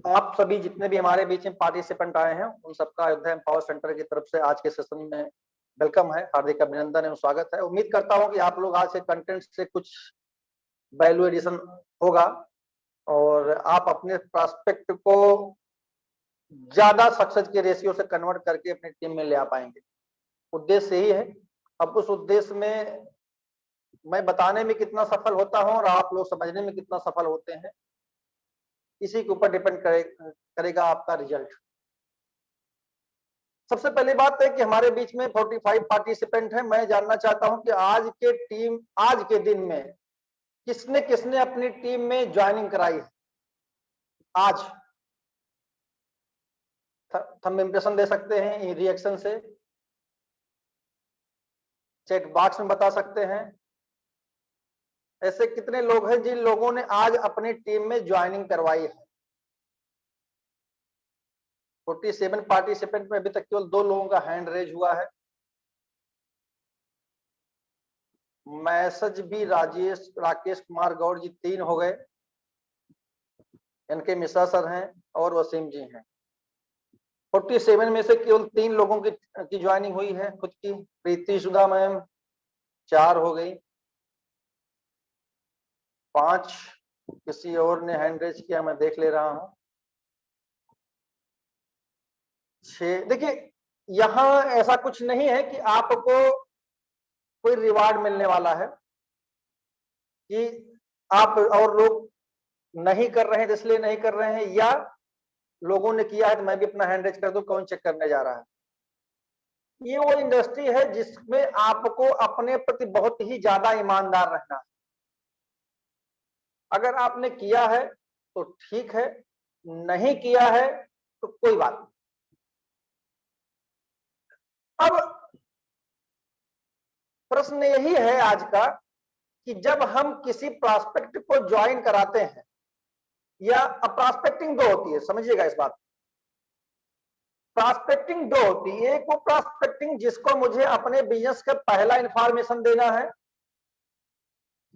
आप सभी जितने भी हमारे बीच में पार्टिसिपेंट आए हैं उन सबका अयोध्या एम्पावर सेंटर की तरफ से आज के सेशन में वेलकम है, हार्दिक अभिनंदन एवं स्वागत है। उम्मीद करता हूं कि आप लोग आज के कंटेंट से कुछ वैल्यू एडिशन होगा और आप अपने प्रोस्पेक्ट को ज्यादा सक्सेस के रेशियो से कन्वर्ट करके अपनी टीम में ले आ पाएंगे। उद्देश्य यही है। अब उस उद्देश्य में मैं बताने में कितना सफल होता हूं और आप लोग समझने में कितना सफल होते हैं, इसी के ऊपर डिपेंड करेगा आपका रिजल्ट। सबसे पहली बात है कि हमारे बीच में 45 पार्टिसिपेंट हैं। मैं जानना चाहता हूं कि आज के दिन में किसने किसने अपनी टीम में ज्वाइनिंग कराई है। आज थंब इंप्रेशन दे सकते हैं रिएक्शन से, चैट बॉक्स में बता सकते हैं। ऐसे कितने लोग हैं जिन लोगों ने आज अपनी टीम में ज्वाइनिंग करवाई है। 47 पार्टिसिपेंट में अभी तक केवल 2 लोगों का हैंड रेज हुआ है। मैसेज भी राकेश कुमार गौड़ जी 3 हो गए, इनके मिश्रा सर हैं और वसीम जी हैं। 47 में से केवल 3 लोगों की ज्वाइनिंग हुई है। खुद की प्रीति सुधा मैम 4 हो गई, 5 किसी और ने हैंड रेज किया, मैं देख ले रहा हूं, 6। देखिए यहां ऐसा कुछ नहीं है कि आपको कोई रिवार्ड मिलने वाला है कि आप और लोग नहीं कर रहे हैं इसलिए नहीं कर रहे हैं, या लोगों ने किया है तो मैं भी अपना हैंड रेज कर दूं, कौन चेक करने जा रहा है। ये वो इंडस्ट्री है जिसमें आपको अपने प्रति बहुत ही ज्यादा ईमानदार रहना है। अगर आपने किया है तो ठीक है, नहीं किया है तो कोई बात नहीं। अब प्रश्न यही है आज का कि जब हम किसी प्रॉस्पेक्ट को ज्वाइन कराते हैं, या प्रॉस्पेक्टिंग 2 होती है, समझिएगा इस बात। प्रॉस्पेक्टिंग 2 होती है। एक वो प्रॉस्पेक्टिंग जिसको मुझे अपने बिजनेस का पहला इंफॉर्मेशन देना है,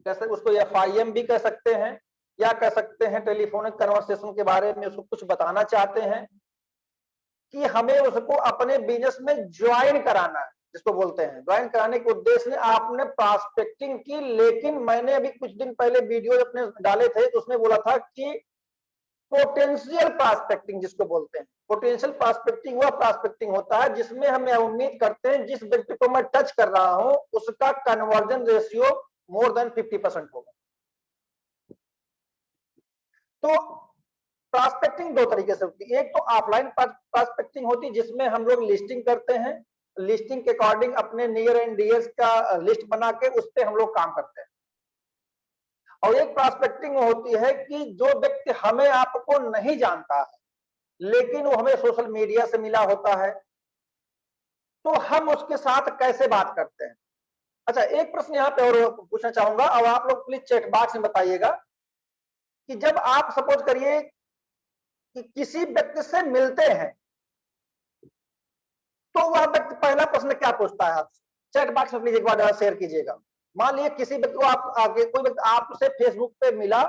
जैसे उसको FIM भी कह सकते हैं, या कह सकते हैं टेलीफोनिक कन्वर्सेशन के बारे में उसको कुछ बताना चाहते हैं कि हमें उसको अपने बिजनेस में ज्वाइन कराना है, जिसको बोलते हैं ज्वाइन कराने के उद्देश्य में आपने प्रॉस्पेक्टिंग की। लेकिन मैंने अभी कुछ दिन पहले वीडियो अपने डाले थे तो उसमें बोला था कि पोटेंशियल प्रॉस्पेक्टिंग जिसको बोलते हैं, पोटेंशियल प्रॉस्पेक्टिंग वह प्रॉस्पेक्टिंग होता है जिसमें हम उम्मीद करते हैं जिस व्यक्ति को मैं टच कर रहा हूं उसका कन्वर्जन रेशियो मोर देन 50% होगा। तो प्रॉस्पेक्टिंग 2 तरीके से होती है। एक तो ऑफलाइन प्रॉस्पेक्टिंग होती है जिसमें हम लोग लिस्टिंग करते हैं, लिस्टिंग के अकॉर्डिंग अपने नियर एंड डियर्स का लिस्ट बना के उस पर हम लोग काम करते हैं। और एक प्रॉस्पेक्टिंग होती है कि जो व्यक्ति हमें आपको नहीं जानता है लेकिन वो हमें सोशल मीडिया से मिला होता है, तो हम उसके साथ कैसे बात करते हैं। अच्छा, एक प्रश्न यहाँ पे और पूछना चाहूंगा, अब आप लोग प्लीज चैट बॉक्स में बताइएगा कि जब आप सपोज करिए कि किसी व्यक्ति से मिलते हैं तो वह व्यक्ति पहला प्रश्न क्या पूछता है आपसे, चैट बॉक्स में प्लीज एक बार शेयर कीजिएगा। मान लीजिए किसी व्यक्ति को आप आगे कोई व्यक्ति आपसे फेसबुक पे मिला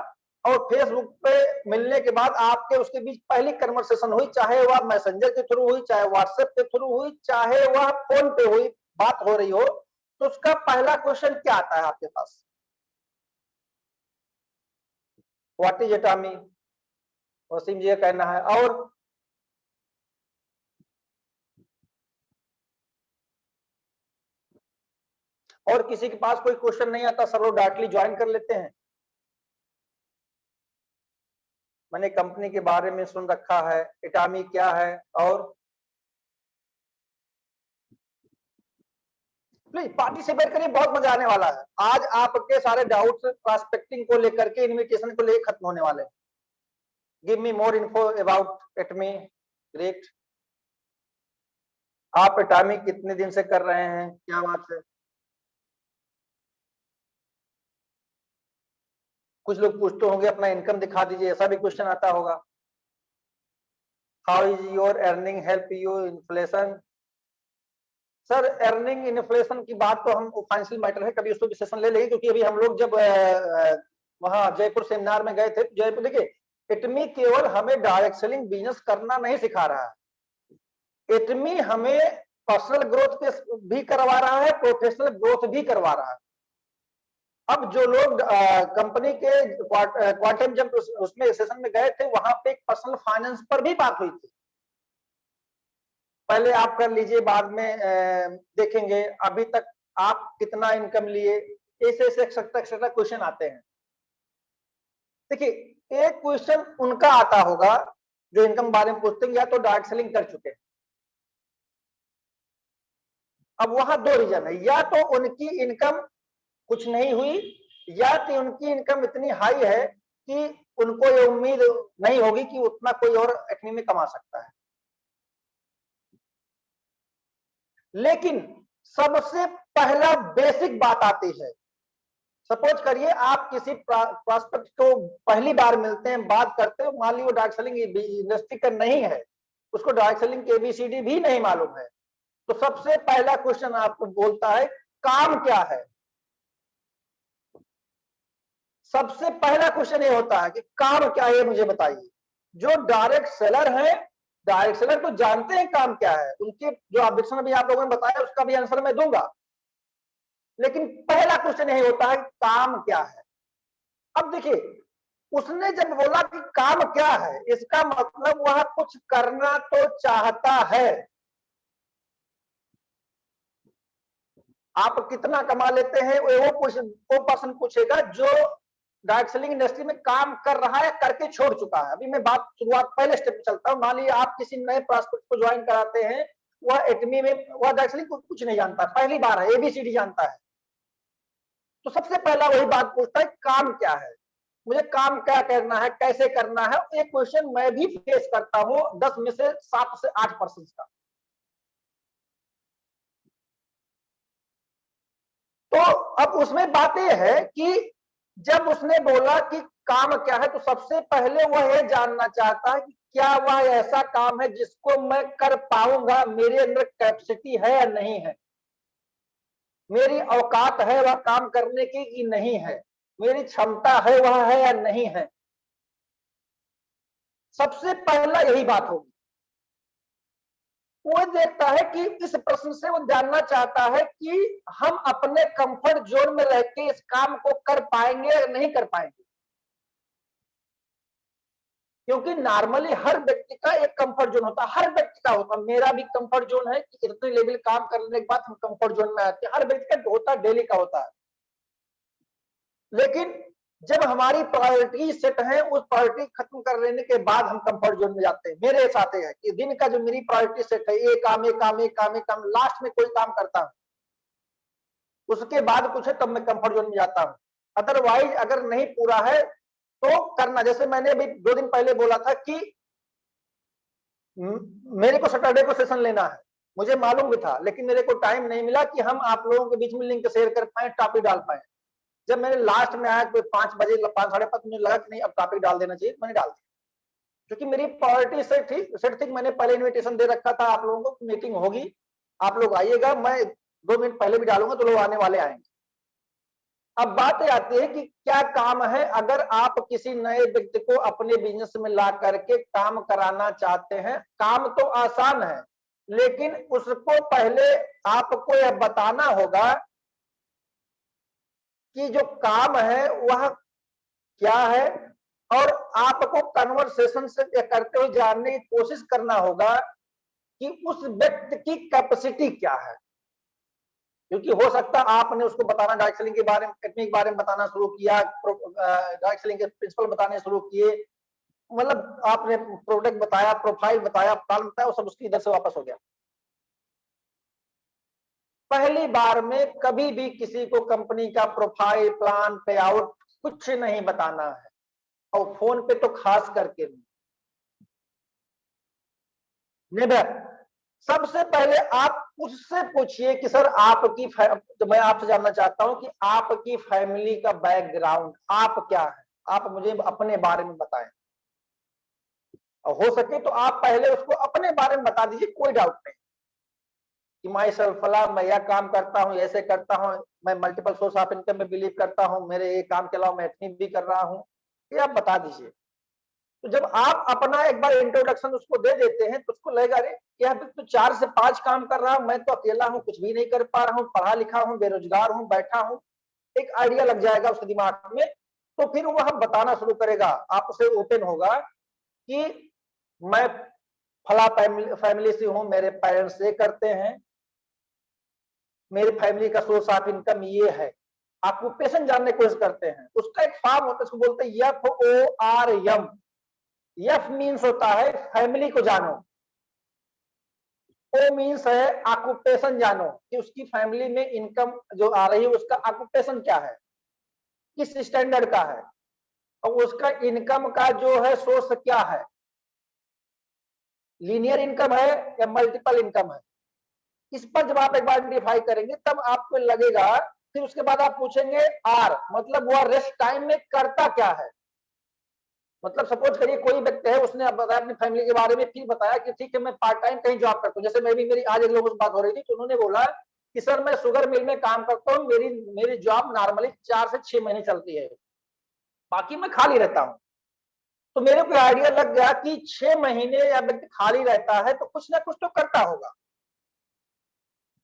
और फेसबुक पे मिलने के बाद आपके उसके बीच पहली कन्वर्सेशन हुई, चाहे वह मैसेंजर के थ्रू हुई, चाहे व्हाट्सएप के थ्रू हुई, चाहे वह फोन पे हुई, बात हो रही हो, तो उसका पहला क्वेश्चन क्या आता है आपके पास? व्हाट इज एटामी, वसीम जी का कहना है। और किसी के पास कोई क्वेश्चन नहीं आता, सब लोग डायरेक्टली ज्वाइन कर लेते हैं। मैंने कंपनी के बारे में सुन रखा है, एटामी क्या है, और प्लीज पार्टिसिपेट करिए, बहुत मजा आने वाला है। आज आपके सारे डाउट्स प्रॉस्पेक्टिंग को लेकर के, इन्विटेशन को लेकर खत्म होने वाले हैं। Give me more info about Atomy. Great. आप एटामी कितने दिन से कर रहे हैं, क्या बात है? कुछ लोग पूछते होंगे अपना इनकम दिखा दीजिए, ऐसा भी क्वेश्चन आता होगा। How is your earning help you inflation? Sir earning inflation की बात तो हम फाइनेंशियल मैटर है, कभी उसको भी सेशन ले लेंगे, क्योंकि अभी हम लोग जब वहां जयपुर सेमिनार में गए थे, जयपुर देखिए इटमी केवल हमें डायरेक्ट सेलिंग बिजनेस करना नहीं सिखा रहा है, इटमी हमें पर्सनल ग्रोथ के भी करवा रहा है, प्रोफेशनल ग्रोथ भी करवा रहा है। अब जो लोग कंपनी के क्वार्टर जब उसमें सेशन में गए थे, वहां पे एक पर्सनल फाइनेंस पर भी बात हुई थी। पहले आप कर लीजिए, बाद में देखेंगे, अभी तक आप कितना इनकम लिए, ऐसे एक्सेट्रा क्वेश्चन आते हैं। देखिए, एक क्वेश्चन उनका आता होगा जो इनकम बारे में पूछते हैं, या तो डायरेक्ट सेलिंग कर चुके हैं। अब वहां दो रीजन है, या तो उनकी इनकम कुछ नहीं हुई, या कि उनकी इनकम इतनी हाई है कि उनको ये उम्मीद नहीं होगी कि उतना कोई और एकेडमी में कमा सकता है। लेकिन सबसे पहला बेसिक बात आती है, सपोज करिए आप किसी प्रॉस्पेक्ट को पहली बार मिलते हैं, बात करते हैं, मान लीजिए वो डायरेक्ट सेलिंग इंडस्ट्री का नहीं है, उसको डायरेक्ट सेलिंग के ABCD भी नहीं मालूम है, तो सबसे पहला क्वेश्चन आपको बोलता है काम क्या है। सबसे पहला क्वेश्चन ये होता है कि काम क्या है, मुझे बताइए। जो डायरेक्ट सेलर है, डायरेक्ट सेलर तो जानते हैं काम क्या है, उनके जो ऑब्जेक्शन अभी आप लोगों ने बताया उसका भी आंसर मैं दूंगा, लेकिन पहला क्वेश्चन यही होता है काम क्या है। अब देखिए, उसने जब बोला कि काम क्या है, इसका मतलब वह कुछ करना तो चाहता है। आप कितना कमा लेते हैं वो पर्सन पूछेगा जो डायरेक्ट सेलिंग इंडस्ट्री में काम कर रहा है, करके छोड़ चुका है। अभी मैं बात शुरुआत पहले स्टेप पे चलता हूं। मान लीजिए आप किसी नए प्रॉस्पेक्ट को ज्वाइन कराते हैं, वह एटमी में वह डायरेक्ट सेलिंग कुछ नहीं जानता, पहली बार है, ABCD जानता है, तो सबसे पहला वही बात पूछता है काम क्या है, मुझे काम क्या करना है, कैसे करना है। एक क्वेश्चन मैं भी फेस करता हूं 10 में से 7 से 8% का। तो अब उसमें बात यह है कि जब उसने बोला कि काम क्या है, तो सबसे पहले वह यह जानना चाहता है कि क्या वह ऐसा काम है जिसको मैं कर पाऊंगा, मेरे अंदर कैपेसिटी है या नहीं है, मेरी औकात है वह काम करने की कि नहीं है, मेरी क्षमता है वह है या नहीं है। सबसे पहला यही बात होगी। वो देखता है कि इस प्रश्न से वो जानना चाहता है कि हम अपने कंफर्ट जोन में रह के इस काम को कर पाएंगे या नहीं कर पाएंगे। क्योंकि नॉर्मली हर व्यक्ति का एक कंफर्ट जोन होता है, हर व्यक्ति का होता है, मेरा भी कंफर्ट जोन है कि इतने लेवल काम करने के बाद हम कंफर्ट जोन में आते हैं, हर व्यक्ति का होता है, डेली का होता है। लेकिन जब हमारी प्रायोरिटी सेट है, उस प्रायोरिटी खत्म कर लेने के बाद हम कंफर्ट जोन में जाते हैं। मेरे साथ है कि दिन का जो मेरी प्रायोरिटी सेट है, ये काम ये काम ये काम ये काम, लास्ट में कोई काम करता हूं, उसके बाद कुछ है तब मैं कंफर्ट जोन में जाता हूं। अदरवाइज अगर नहीं पूरा है तो करना, जैसे मैंने अभी 2 दिन पहले बोला था कि मेरे को सैटरडे को सेशन लेना है, मुझे मालूम भी था, लेकिन मेरे को टाइम नहीं मिला कि हम आप लोगों के बीच में लिंक शेयर कर पाए, टॉपिक डाल पाए। जब मैंने लास्ट में आया तो 5 बजे 5 साढ़े 5 मुझे लगा कि नहीं अब टॉपिक डाल देना चाहिए, मैंने डाल दिया, क्योंकि मेरी प्रायोरिटी सेट थी। मैंने पहले इन्विटेशन दे रखा था आप लोगों को, मीटिंग होगी, आप लोग आइएगा, मैं 2 मिनट पहले भी डालूंगा तो लोग आने वाले आएंगे। अब बात आती है कि क्या काम है। अगर आप किसी नए व्यक्ति को अपने बिजनेस में ला करके काम कराना चाहते हैं, काम तो आसान है, लेकिन उसको पहले आपको यह बताना होगा कि जो काम है वह क्या है, और आपको कन्वर्सेशन से करते हुए जानने की कोशिश करना होगा कि उस व्यक्ति की कैपेसिटी क्या है। क्योंकि हो सकता है आपने उसको बताना डायरेक्ट सेलिंग के बारे में, टेक्निक के बारे में बताना शुरू किया, डायरेक्ट सेलिंग के प्रिंसिपल बताने शुरू किए, मतलब आपने प्रोडक्ट बताया, प्रोफाइल बताया, प्लान बताया, वो सब उसकी इधर से वापस हो गया। पहली बार में कभी भी किसी को कंपनी का प्रोफाइल, प्लान, पे आउट कुछ नहीं बताना है, और फोन पे तो खास करके नेवर। सबसे पहले आप उससे पूछिए कि सर आपकी, तो मैं आपसे जानना चाहता हूं कि आपकी फैमिली का बैकग्राउंड, आप क्या है, आप मुझे अपने बारे में बताएं। हो सके तो आप पहले उसको अपने बारे में बता दीजिए, कोई डाउट नहीं कि माई सेल्फ फला, मैं यह काम करता हूं, ऐसे करता हूं, मैं मल्टीपल सोर्स ऑफ इनकम में बिलीव करता हूं, मेरे ये काम के अलावा मैं इतनी भी कर रहा हूं, ये आप बता दीजिए। तो जब आप अपना एक बार इंट्रोडक्शन उसको दे देते हैं तो उसको लगेगा अरे यह तो 4 से 5 काम कर रहा हूं, मैं तो अकेला हूं, कुछ भी नहीं कर पा रहा हूं, पढ़ा लिखा हूं, बेरोजगार हूं, बैठा हूं। एक आइडिया लग जाएगा उसके दिमाग में। तो फिर वह बताना शुरू करेगा, आप उसे ओपन होगा कि मैं फला फैमिली से हूं, मेरे पेरेंट्स ये करते हैं, मेरी फैमिली का सोर्स ऑफ इनकम ये है। ऑक्यूपेशन जानने की कोशिश करते हैं। उसका एक फॉर्म होता है, उसको बोलते हैं FORM। एफ मीन्स होता है फैमिली को जानो, ओ मीन्स है ऑक्यूपेशन जानो कि उसकी फैमिली में इनकम जो आ रही है उसका ऑक्यूपेशन क्या है, किस स्टैंडर्ड का है, और उसका इनकम का जो है सोर्स क्या है, लीनियर इनकम है या मल्टीपल इनकम है। इस पर जब आप एक बार आइडेंटिफाई करेंगे तब आपको लगेगा। फिर उसके बाद आप पूछेंगे आर, मतलब वह रेस्ट टाइम में करता क्या है। मतलब सपोज करिए कोई व्यक्ति है, उसने अब बताया अपनी फैमिली के बारे में, फिर बताया कि ठीक है मैं पार्ट टाइम कहीं जॉब करता हूँ। जैसे मैं भी, मेरी आज एक लोगों से बात हो रही थी तो उन्होंने बोला कि सर मैं शुगर मिल में काम करता हूँ, मेरी मेरी जॉब नॉर्मली 4 से 6 महीने चलती है, बाकी मैं खाली रहता हूँ। तो मेरे को आइडिया लग गया कि 6 महीने या व्यक्ति खाली रहता है तो कुछ ना कुछ तो करता होगा।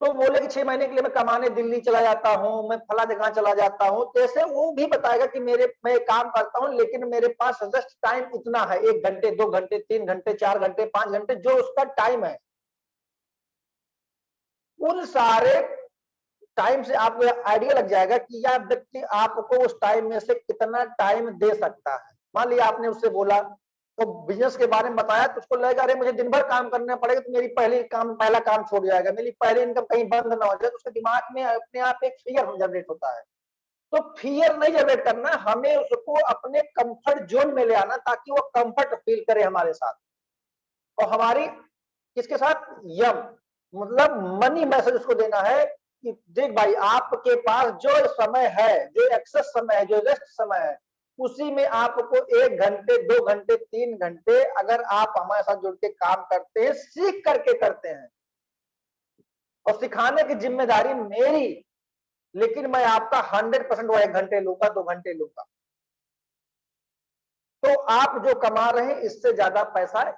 तो बोले कि 6 महीने के लिए मैं कमाने दिल्ली चला जाता हूँ, मैं फला जगह चला जाता हूँ। तो ऐसे वो भी बताएगा कि मैं काम करता हूँ लेकिन मेरे पास रेस्ट टाइम इतना है, 1 घंटे, 2 घंटे, 3 घंटे, 4 घंटे, 5 घंटे, जो उसका टाइम है। उन सारे टाइम से आपको आइडिया लग जाएगा कि यह व्यक्ति आपको उस टाइम में से कितना टाइम दे सकता है। मान लिया आपने उससे बोला तो बिजनेस के बारे में बताया तो उसको लगेगा अरे मुझे दिन भर काम करना पड़ेगा तो मेरी पहला काम छूट जाएगा, मेरी पहली इनकम कहीं बंद ना हो जाए। तो उसके दिमाग में अपने आप एक फियर जनरेट होता है। तो फियर नहीं जनरेट करना, हमें उसको अपने कंफर्ट जोन में ले आना ताकि वो कंफर्ट फील करे हमारे साथ। और हमारी किसके साथ, यम, मतलब मनी मैसेज उसको देना है कि देख भाई आपके पास जो समय है, जो एक्सेस समय है, जो रेस्ट समय है, उसी में आपको 1 घंटे, 2 घंटे, 3 घंटे अगर आप हमारे साथ जुड़ के काम करते हैं, सीख करके करते हैं, और सिखाने की जिम्मेदारी मेरी, लेकिन मैं आपका 100% वो 1 घंटे लूंगा, 2 घंटे लूंगा, तो आप जो कमा रहे हैं इससे ज्यादा पैसा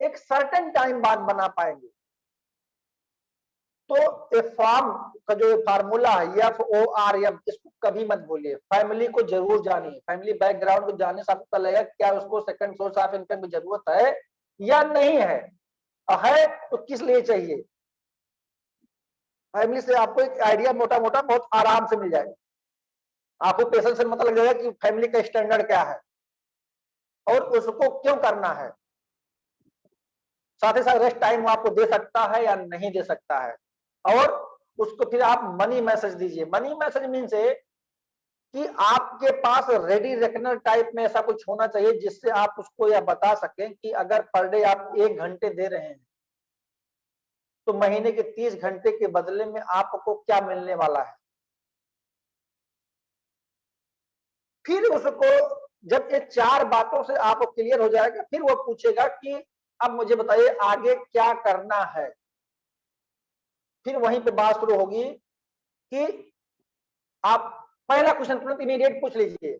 एक सर्टेन टाइम बाद बना पाएंगे। तो ये फॉर्म का जो फार्मूला है FORM, इसको कभी मत भूलिए। फैमिली को जरूर जानिए, फैमिली बैकग्राउंड को जानने से आपको पता लगेगा क्या उसको सेकंड सोर्स ऑफ इनकम की जरूरत है या नहीं है, है तो किस लिए चाहिए। फैमिली से आपको एक आइडिया मोटा मोटा बहुत आराम से मिल जाएगा। आपको पेशेंस से पता लग जाएगा कि फैमिली का स्टैंडर्ड क्या है और उसको क्यों करना है। साथ ही साथ रेस्ट टाइम वो आपको दे सकता है या नहीं दे सकता है, और उसको फिर आप मनी मैसेज दीजिए। मनी मैसेज मीन से कि आपके पास रेडी रेकनर टाइप में ऐसा कुछ होना चाहिए जिससे आप उसको यह बता सकें कि अगर पर डे आप 1 घंटे दे रहे हैं तो महीने के 30 घंटे के बदले में आपको क्या मिलने वाला है। फिर उसको जब ये 4 बातों से आपको क्लियर हो जाएगा, फिर वो पूछेगा कि अब मुझे बताइए आगे क्या करना है। फिर वहीं पे बात शुरू होगी कि आप पहला क्वेश्चन तुरंत इमीडिएट पूछ लीजिए,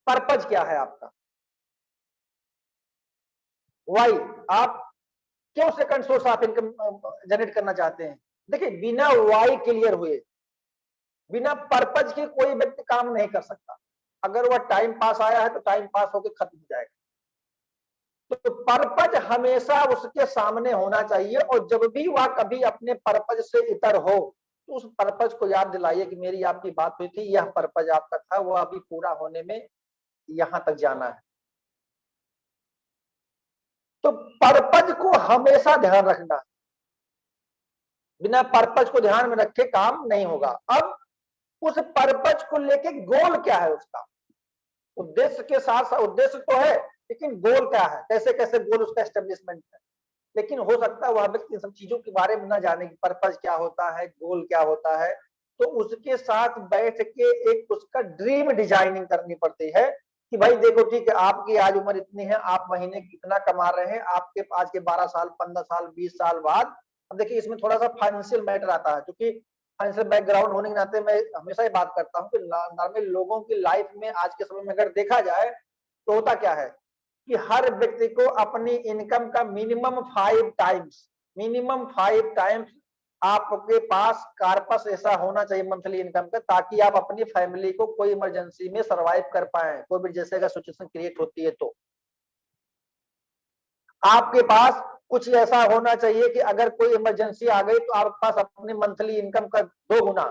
पर्पज क्या है आपका, वाई, आप क्यों second source of income generate करना चाहते हैं। देखिए बिना वाई क्लियर हुए, बिना पर्पज के कोई व्यक्ति काम नहीं कर सकता। अगर वह टाइम पास आया है तो टाइम पास होकर खत्म हो जाएगा। तो पर्पज हमेशा उसके सामने होना चाहिए, और जब भी वह कभी अपने पर्पज से इतर हो तो उस पर्पज को याद दिलाइए कि मेरी आपकी बात हुई थी, यह पर्पज आपका था, वह अभी पूरा होने में यहां तक जाना है। तो पर्पज को हमेशा ध्यान रखना, बिना पर्पज को ध्यान में रखे काम नहीं होगा। अब उस पर्पज को लेके गोल क्या है उसका, उद्देश्य के साथ साथ उद्देश्य तो है लेकिन गोल क्या है, कैसे कैसे गोल उसका एस्टेब्लिशमेंट है। लेकिन हो सकता है वह व्यक्ति इन सब चीजों के बारे में ना जाने कि पर्पज क्या होता है, गोल क्या होता है। तो उसके साथ बैठ के एक उसका ड्रीम डिजाइनिंग करनी पड़ती है कि भाई देखो ठीक है, आपकी आज उम्र इतनी है, आप महीने कितना कमा रहे हैं, आपके आज के 12 साल, 15 साल, 20 साल बाद। अब देखिए इसमें थोड़ा सा फाइनेंशियल मैटर आता है, क्योंकि फाइनेंशियल बैकग्राउंड होने के नाते मैं हमेशा ही बात करता हूँ कि नॉर्मल लोगों की लाइफ में आज के समय में अगर देखा जाए तो होता क्या है कि हर व्यक्ति को अपनी इनकम का मिनिमम 5 टाइम्स आपके पास कार्पस ऐसा होना चाहिए मंथली इनकम का, ताकि आप अपनी फैमिली को कोई इमरजेंसी में सरवाइव कर पाए, कोविड जैसे अगर सिचुएशन क्रिएट होती है तो आपके पास कुछ ऐसा होना चाहिए कि अगर कोई इमरजेंसी आ गई तो आपके पास अपनी मंथली इनकम का 2 गुना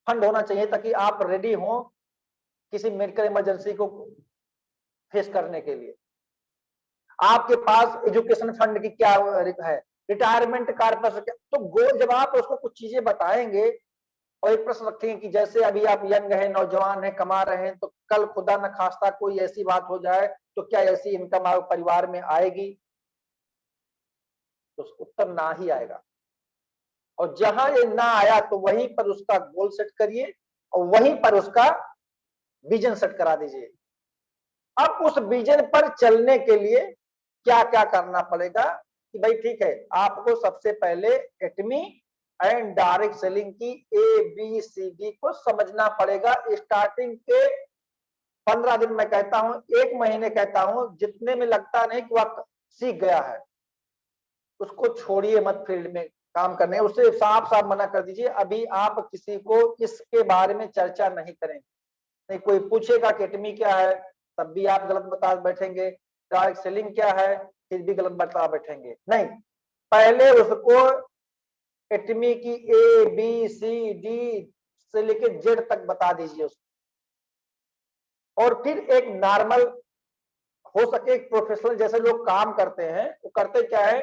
फंड होना चाहिए, ताकि आप रेडी हो किसी मेडिकल इमरजेंसी को फेस करने के लिए। आपके पास एजुकेशन फंड की क्या है, रिटायरमेंट कार्पस, तो गोल जब आप उसको कुछ चीजें बताएंगे और एक प्रश्न रखेंगे कि जैसे अभी आप यंग है, नौजवान है, कमा रहे हैं, तो कल खुदा न खास्ता कोई ऐसी बात हो जाए तो क्या ऐसी इनकम आप परिवार में आएगी, तो उत्तर ना ही आएगा। और जहां ये ना आया तो वहीं पर उसका गोल सेट करिए और वहीं पर उसका विजन सेट करा दीजिए। अब उस विजन पर चलने के लिए क्या क्या करना पड़ेगा कि भाई ठीक है, आपको सबसे पहले एटमी एंड डायरेक्ट सेलिंग की ABCD को समझना पड़ेगा। स्टार्टिंग के 15 दिन मैं कहता हूं, 1 महीने कहता हूं, जितने में लगता नहीं कि वह सीख गया है, उसको छोड़िए मत फील्ड में काम करने, उससे साफ साफ मना कर दीजिए। अभी आप किसी को इसके बारे में चर्चा नहीं करेंगे। नहीं कोई पूछेगा कि एटमी क्या है, तब भी आप गलत बता बैठेंगे, डायरेक्ट सेलिंग क्या है, फिर भी गलत बता बैठेंगे। नहीं, पहले उसको एटमी की ABCD से लेके Z तक बता दीजिए उसको। और फिर एक नॉर्मल हो सके, एक प्रोफेशनल जैसे लोग काम करते हैं, वो करते क्या है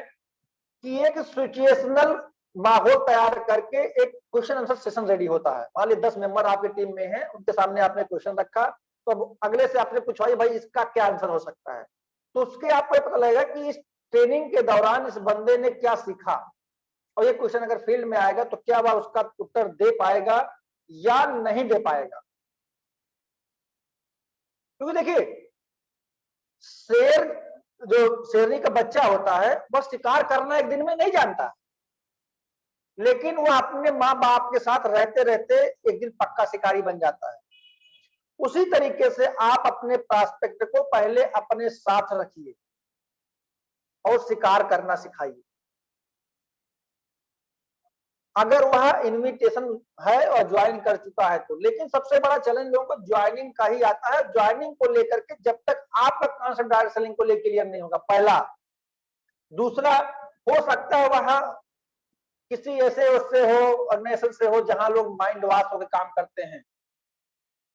कि एक सिचुएशनल माहौल तैयार करके एक क्वेश्चन आंसर सेशन रेडी होता है। मान लीजिए 10 मेंबर आपकी टीम में है, उनके सामने आपने क्वेश्चन रखा, तो अब अगले से आपने पूछा भाई इसका क्या आंसर हो सकता है, तो उसके आपको पता लगेगा कि इस ट्रेनिंग के दौरान इस बंदे ने क्या सीखा, और ये क्वेश्चन अगर फील्ड में आएगा तो क्या वह उसका उत्तर दे पाएगा या नहीं दे पाएगा। क्योंकि देखिए, शेर जो शेरनी का बच्चा होता है वह शिकार करना एक दिन में नहीं जानता, लेकिन वह अपने माँ बाप के साथ रहते रहते एक दिन पक्का शिकारी बन जाता है। उसी तरीके से आप अपने प्रोस्पेक्ट को पहले अपने साथ रखिए और शिकार करना सिखाइए। अगर वह इनविटेशन है और ज्वाइन कर चुका है तो, लेकिन सबसे बड़ा चैलेंज लोगों को ज्वाइनिंग का ही आता है। ज्वाइनिंग को लेकर के जब तक आपका कॉन्सेप्ट डायरेक्ट सेलिंग को लेकर क्लियर नहीं होगा, पहला। दूसरा, हो सकता है वह किसी ऐसे उससे हो, ऑर्गेनाइजेशन से हो जहां लोग माइंड वॉश होकर काम करते हैं,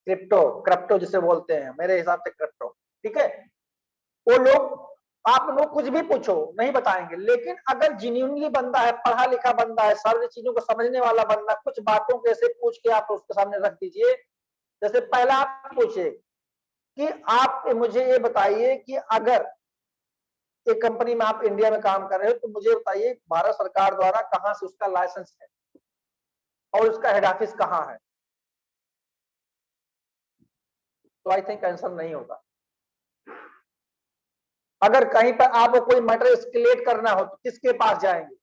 क्रिप्टो जिसे बोलते हैं, मेरे हिसाब से क्रिप्टो, ठीक है। वो लोग, आप लोग कुछ भी पूछो नहीं बताएंगे, लेकिन अगर जेन्युइनली बंदा है, पढ़ा लिखा बंदा है, सारी चीजों को समझने वाला बंदा, कुछ बातों को ऐसे पूछ के आप उसके सामने रख दीजिए। जैसे पहला आप पूछे कि आप मुझे ये बताइए कि अगर एक कंपनी में आप इंडिया में काम कर रहे हो तो मुझे बताइए भारत सरकार द्वारा कहां से उसका लाइसेंस है और उसका हेड ऑफिस कहां है, तो आई थिंक आंसर नहीं होगा। अगर कहीं पर आपको कोई मैटर एस्केलेट करना हो तो किसके पास जाएंगे,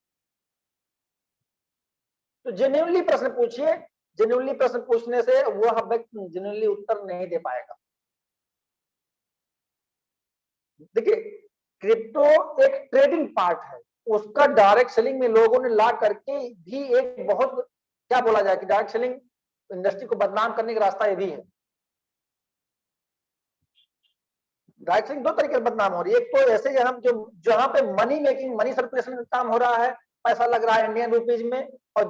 तो जेन्युइनली प्रश्न पूछिए। जेन्युइनली प्रश्न पूछने से वह व्यक्ति जेन्युइनली उत्तर नहीं दे पाएगा। देखिए, क्रिप्टो एक ट्रेडिंग पार्ट है, उसका डायरेक्ट सेलिंग में लोगों ने ला करके भी एक बहुत, क्या बोला जाए कि डायरेक्ट सेलिंग इंडस्ट्री को बदनाम करने का रास्ता ये भी है। डायरेक्ट सेलिंग 2 तरीके से बदनाम हो रही है। एक तो ऐसे हम जो जहां पे मनी मेकिंग, मनी सर्कुलेशन का काम हो रहा है, पैसा लग रहा है इंडियन रुपीज में और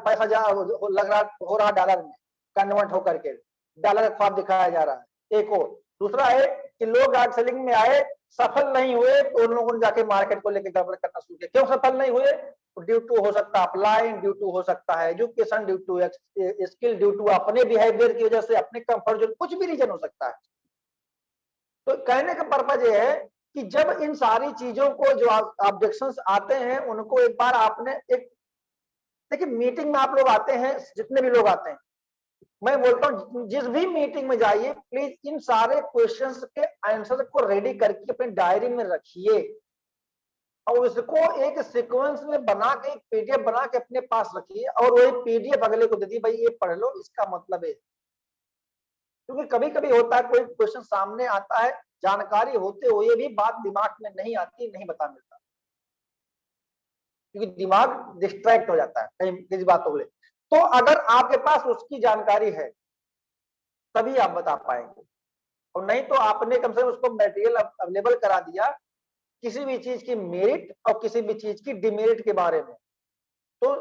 पैसा लग रहा हो रहा डॉलर में कन्वर्ट होकर के, डॉलर का ख्वाब दिखाया जा रहा है। एक और दूसरा है कि लोग डायरेक्ट सेलिंग में आए, सफल नहीं हुए तो उन लोगों ने जाके मार्केट को लेकर गड़बड़ करना शुरू किया। क्यों सफल नहीं हुए? ड्यू टू हो सकता है अपलाइन, ड्यू टू हो सकता है education, due to skill, due to अपने बिहेवियर की वजह से, अपने कंफर्ट जोन, कुछ भी रीजन हो सकता है। तो कहने का पर्पज ये है कि जब इन सारी चीजों को जो ऑब्जेक्शंस आते हैं उनको एक बार आपने एक, देखिए मीटिंग में आप लोग आते हैं, जितने भी लोग आते हैं, मैं बोलता हूं जिस भी मीटिंग में जाइए प्लीज इन सारे क्वेश्चंस के आंसर को रेडी करके अपनी डायरी में रखिए और उसको एक सीक्वेंस में बना के, PDF बना के अपने पास रखिए और वही PDF अगले को दे दी, भाई ये पढ़ लो, इसका मतलब है। क्योंकि कभी कभी होता है कोई क्वेश्चन सामने आता है, जानकारी होते हुए भी बात दिमाग में नहीं आती, नहीं बता मिलता, क्योंकि दिमाग डिस्ट्रैक्ट हो जाता है कहीं किसी बात को ले। तो अगर आपके पास उसकी जानकारी है तभी आप बता पाएंगे, और नहीं तो आपने कम से कम उसको मटेरियल अवेलेबल करा दिया किसी भी चीज की मेरिट और किसी भी चीज की डिमेरिट के बारे में, तो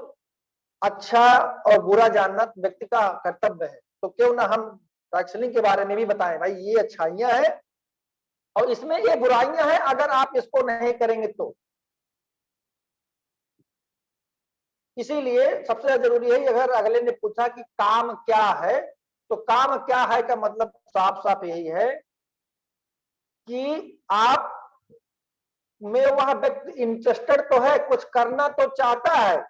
अच्छा और बुरा जानना व्यक्ति का कर्तव्य है। तो क्यों ना हम काउंसलिंग के बारे में भी बताएं, भाई ये अच्छाइयां हैं और इसमें ये बुराइयां हैं, अगर आप इसको नहीं करेंगे तो। इसीलिए सबसे ज्यादा जरूरी है, अगर अगले ने पूछा कि काम क्या है, तो काम क्या है का मतलब साफ साफ यही है कि आप में वह व्यक्ति इंटरेस्टेड तो है, कुछ करना तो चाहता है,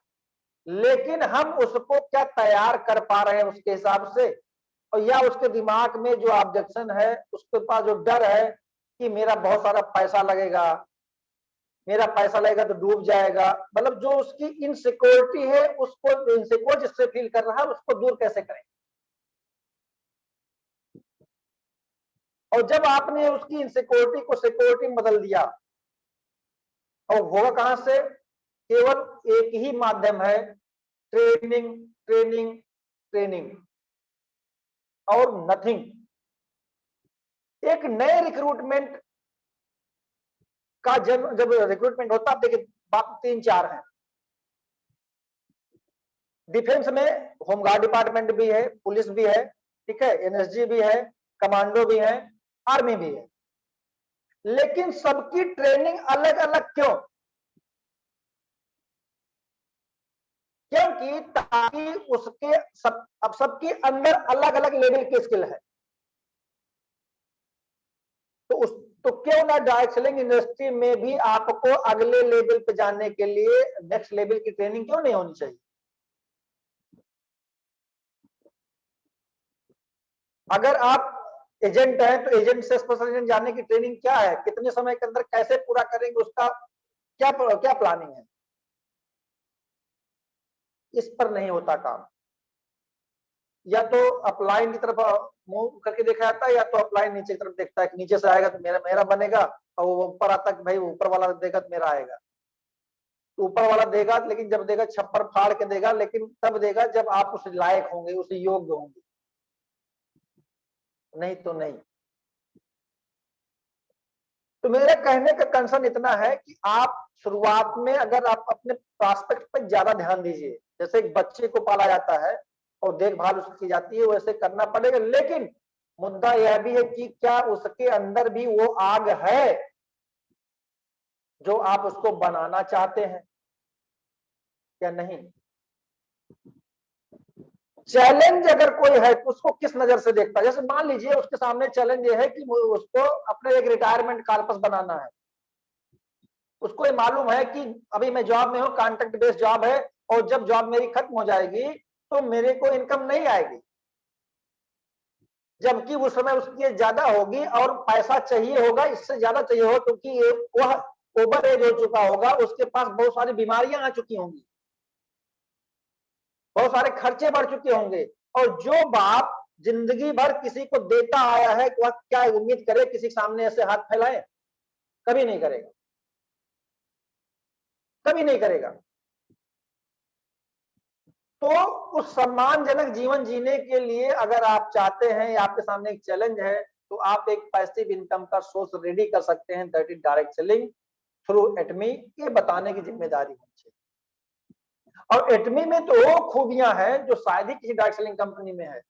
लेकिन हम उसको क्या तैयार कर पा रहे हैं उसके हिसाब से, और या उसके दिमाग में जो ऑब्जेक्शन है, उसके पास जो डर है कि मेरा बहुत सारा पैसा लगेगा, मेरा पैसा लगेगा तो डूब जाएगा, मतलब जो उसकी इनसिक्योरिटी है, उसको इनसिक्योर जिससे फील कर रहा है उसको दूर कैसे करें। और जब आपने उसकी इनसिक्योरिटी को सिक्योरिटी में बदल दिया, और होगा कहां से, केवल एक ही माध्यम है, ट्रेनिंग ट्रेनिंग ट्रेनिंग और नथिंग। एक नए रिक्रूटमेंट का जब रिक्रूटमेंट होता है, देखिए बात 3-4 है। डिफेंस में होमगार्ड डिपार्टमेंट भी है, पुलिस भी है, ठीक है, एनएसजी भी है, कमांडो भी है, आर्मी भी है, लेकिन सबकी ट्रेनिंग अलग अलग क्यों? क्योंकि ताकि उसके अब सबके अंदर अलग अलग लेवल की स्किल है, तो क्यों ना डायरेक्ट सेलिंग इंडस्ट्री में भी आपको अगले लेवल पे जाने के लिए नेक्स्ट लेवल की ट्रेनिंग क्यों नहीं होनी चाहिए? अगर आप एजेंट हैं तो एजेंट से स्पेशल एजेंट जाने की ट्रेनिंग क्या है, कितने समय के अंदर कैसे पूरा करेंगे, उसका क्या क्या प्लानिंग है, इस पर नहीं होता काम। या तो अपलाइन की तरफ मूव करके देखा जाता है, या तो अपलाइन नीचे की तरफ देखता है कि नीचे से आएगा तो मेरा मेरा बनेगा, और वो ऊपर आता है कि भाई ऊपर वाला देगा तो मेरा आएगा। तो ऊपर वाला देगा, लेकिन जब देगा छप्पर फाड़ के देगा, लेकिन तब देगा जब आप उस लायक होंगे, उस योग्य होंगे, नहीं तो नहीं। तो मेरा कहने का कंसर्न इतना है कि आप शुरुआत में अगर आप अपने प्रॉस्पेक्ट पर ज्यादा ध्यान दीजिए, जैसे एक बच्चे को पाला जाता है और देखभाल उसकी की जाती है, वैसे करना पड़ेगा, लेकिन मुद्दा यह भी है कि क्या उसके अंदर भी वो आग है जो आप उसको बनाना चाहते हैं या नहीं। चैलेंज अगर कोई है तो उसको किस नजर से देखता है, जैसे मान लीजिए उसके सामने चैलेंज ये है कि उसको अपने एक रिटायरमेंट कार्पस बनाना है, उसको ये मालूम है कि अभी मैं जॉब में हूँ, कॉन्ट्रैक्ट बेस्ड जॉब है, और जब जॉब मेरी खत्म हो जाएगी तो मेरे को इनकम नहीं आएगी, जबकि उस समय उसकी ज्यादा होगी और पैसा चाहिए होगा, इससे ज्यादा चाहिए होगा, क्योंकि वह ओवर एज हो चुका होगा, उसके पास बहुत सारी बीमारियां आ चुकी होंगी, बहुत सारे खर्चे बढ़ चुके होंगे। और जो बाप जिंदगी भर किसी को देता आया है, वह क्या उम्मीद करे किसी के सामने ऐसे हाथ फैलाए? कभी नहीं करेगा, कभी नहीं करेगा। तो उस सम्मानजनक जीवन जीने के लिए अगर आप चाहते हैं या आपके सामने एक चैलेंज है, तो आप एक पैसिव इनकम का सोर्स रेडी कर सकते हैं, that is direct selling through Atomy. ये बताने की जिम्मेदारी होनी चाहिए, और एटमी में तो वो खूबियां हैं जो शायद ही किसी डायरेक्ट सेलिंग कंपनी में है।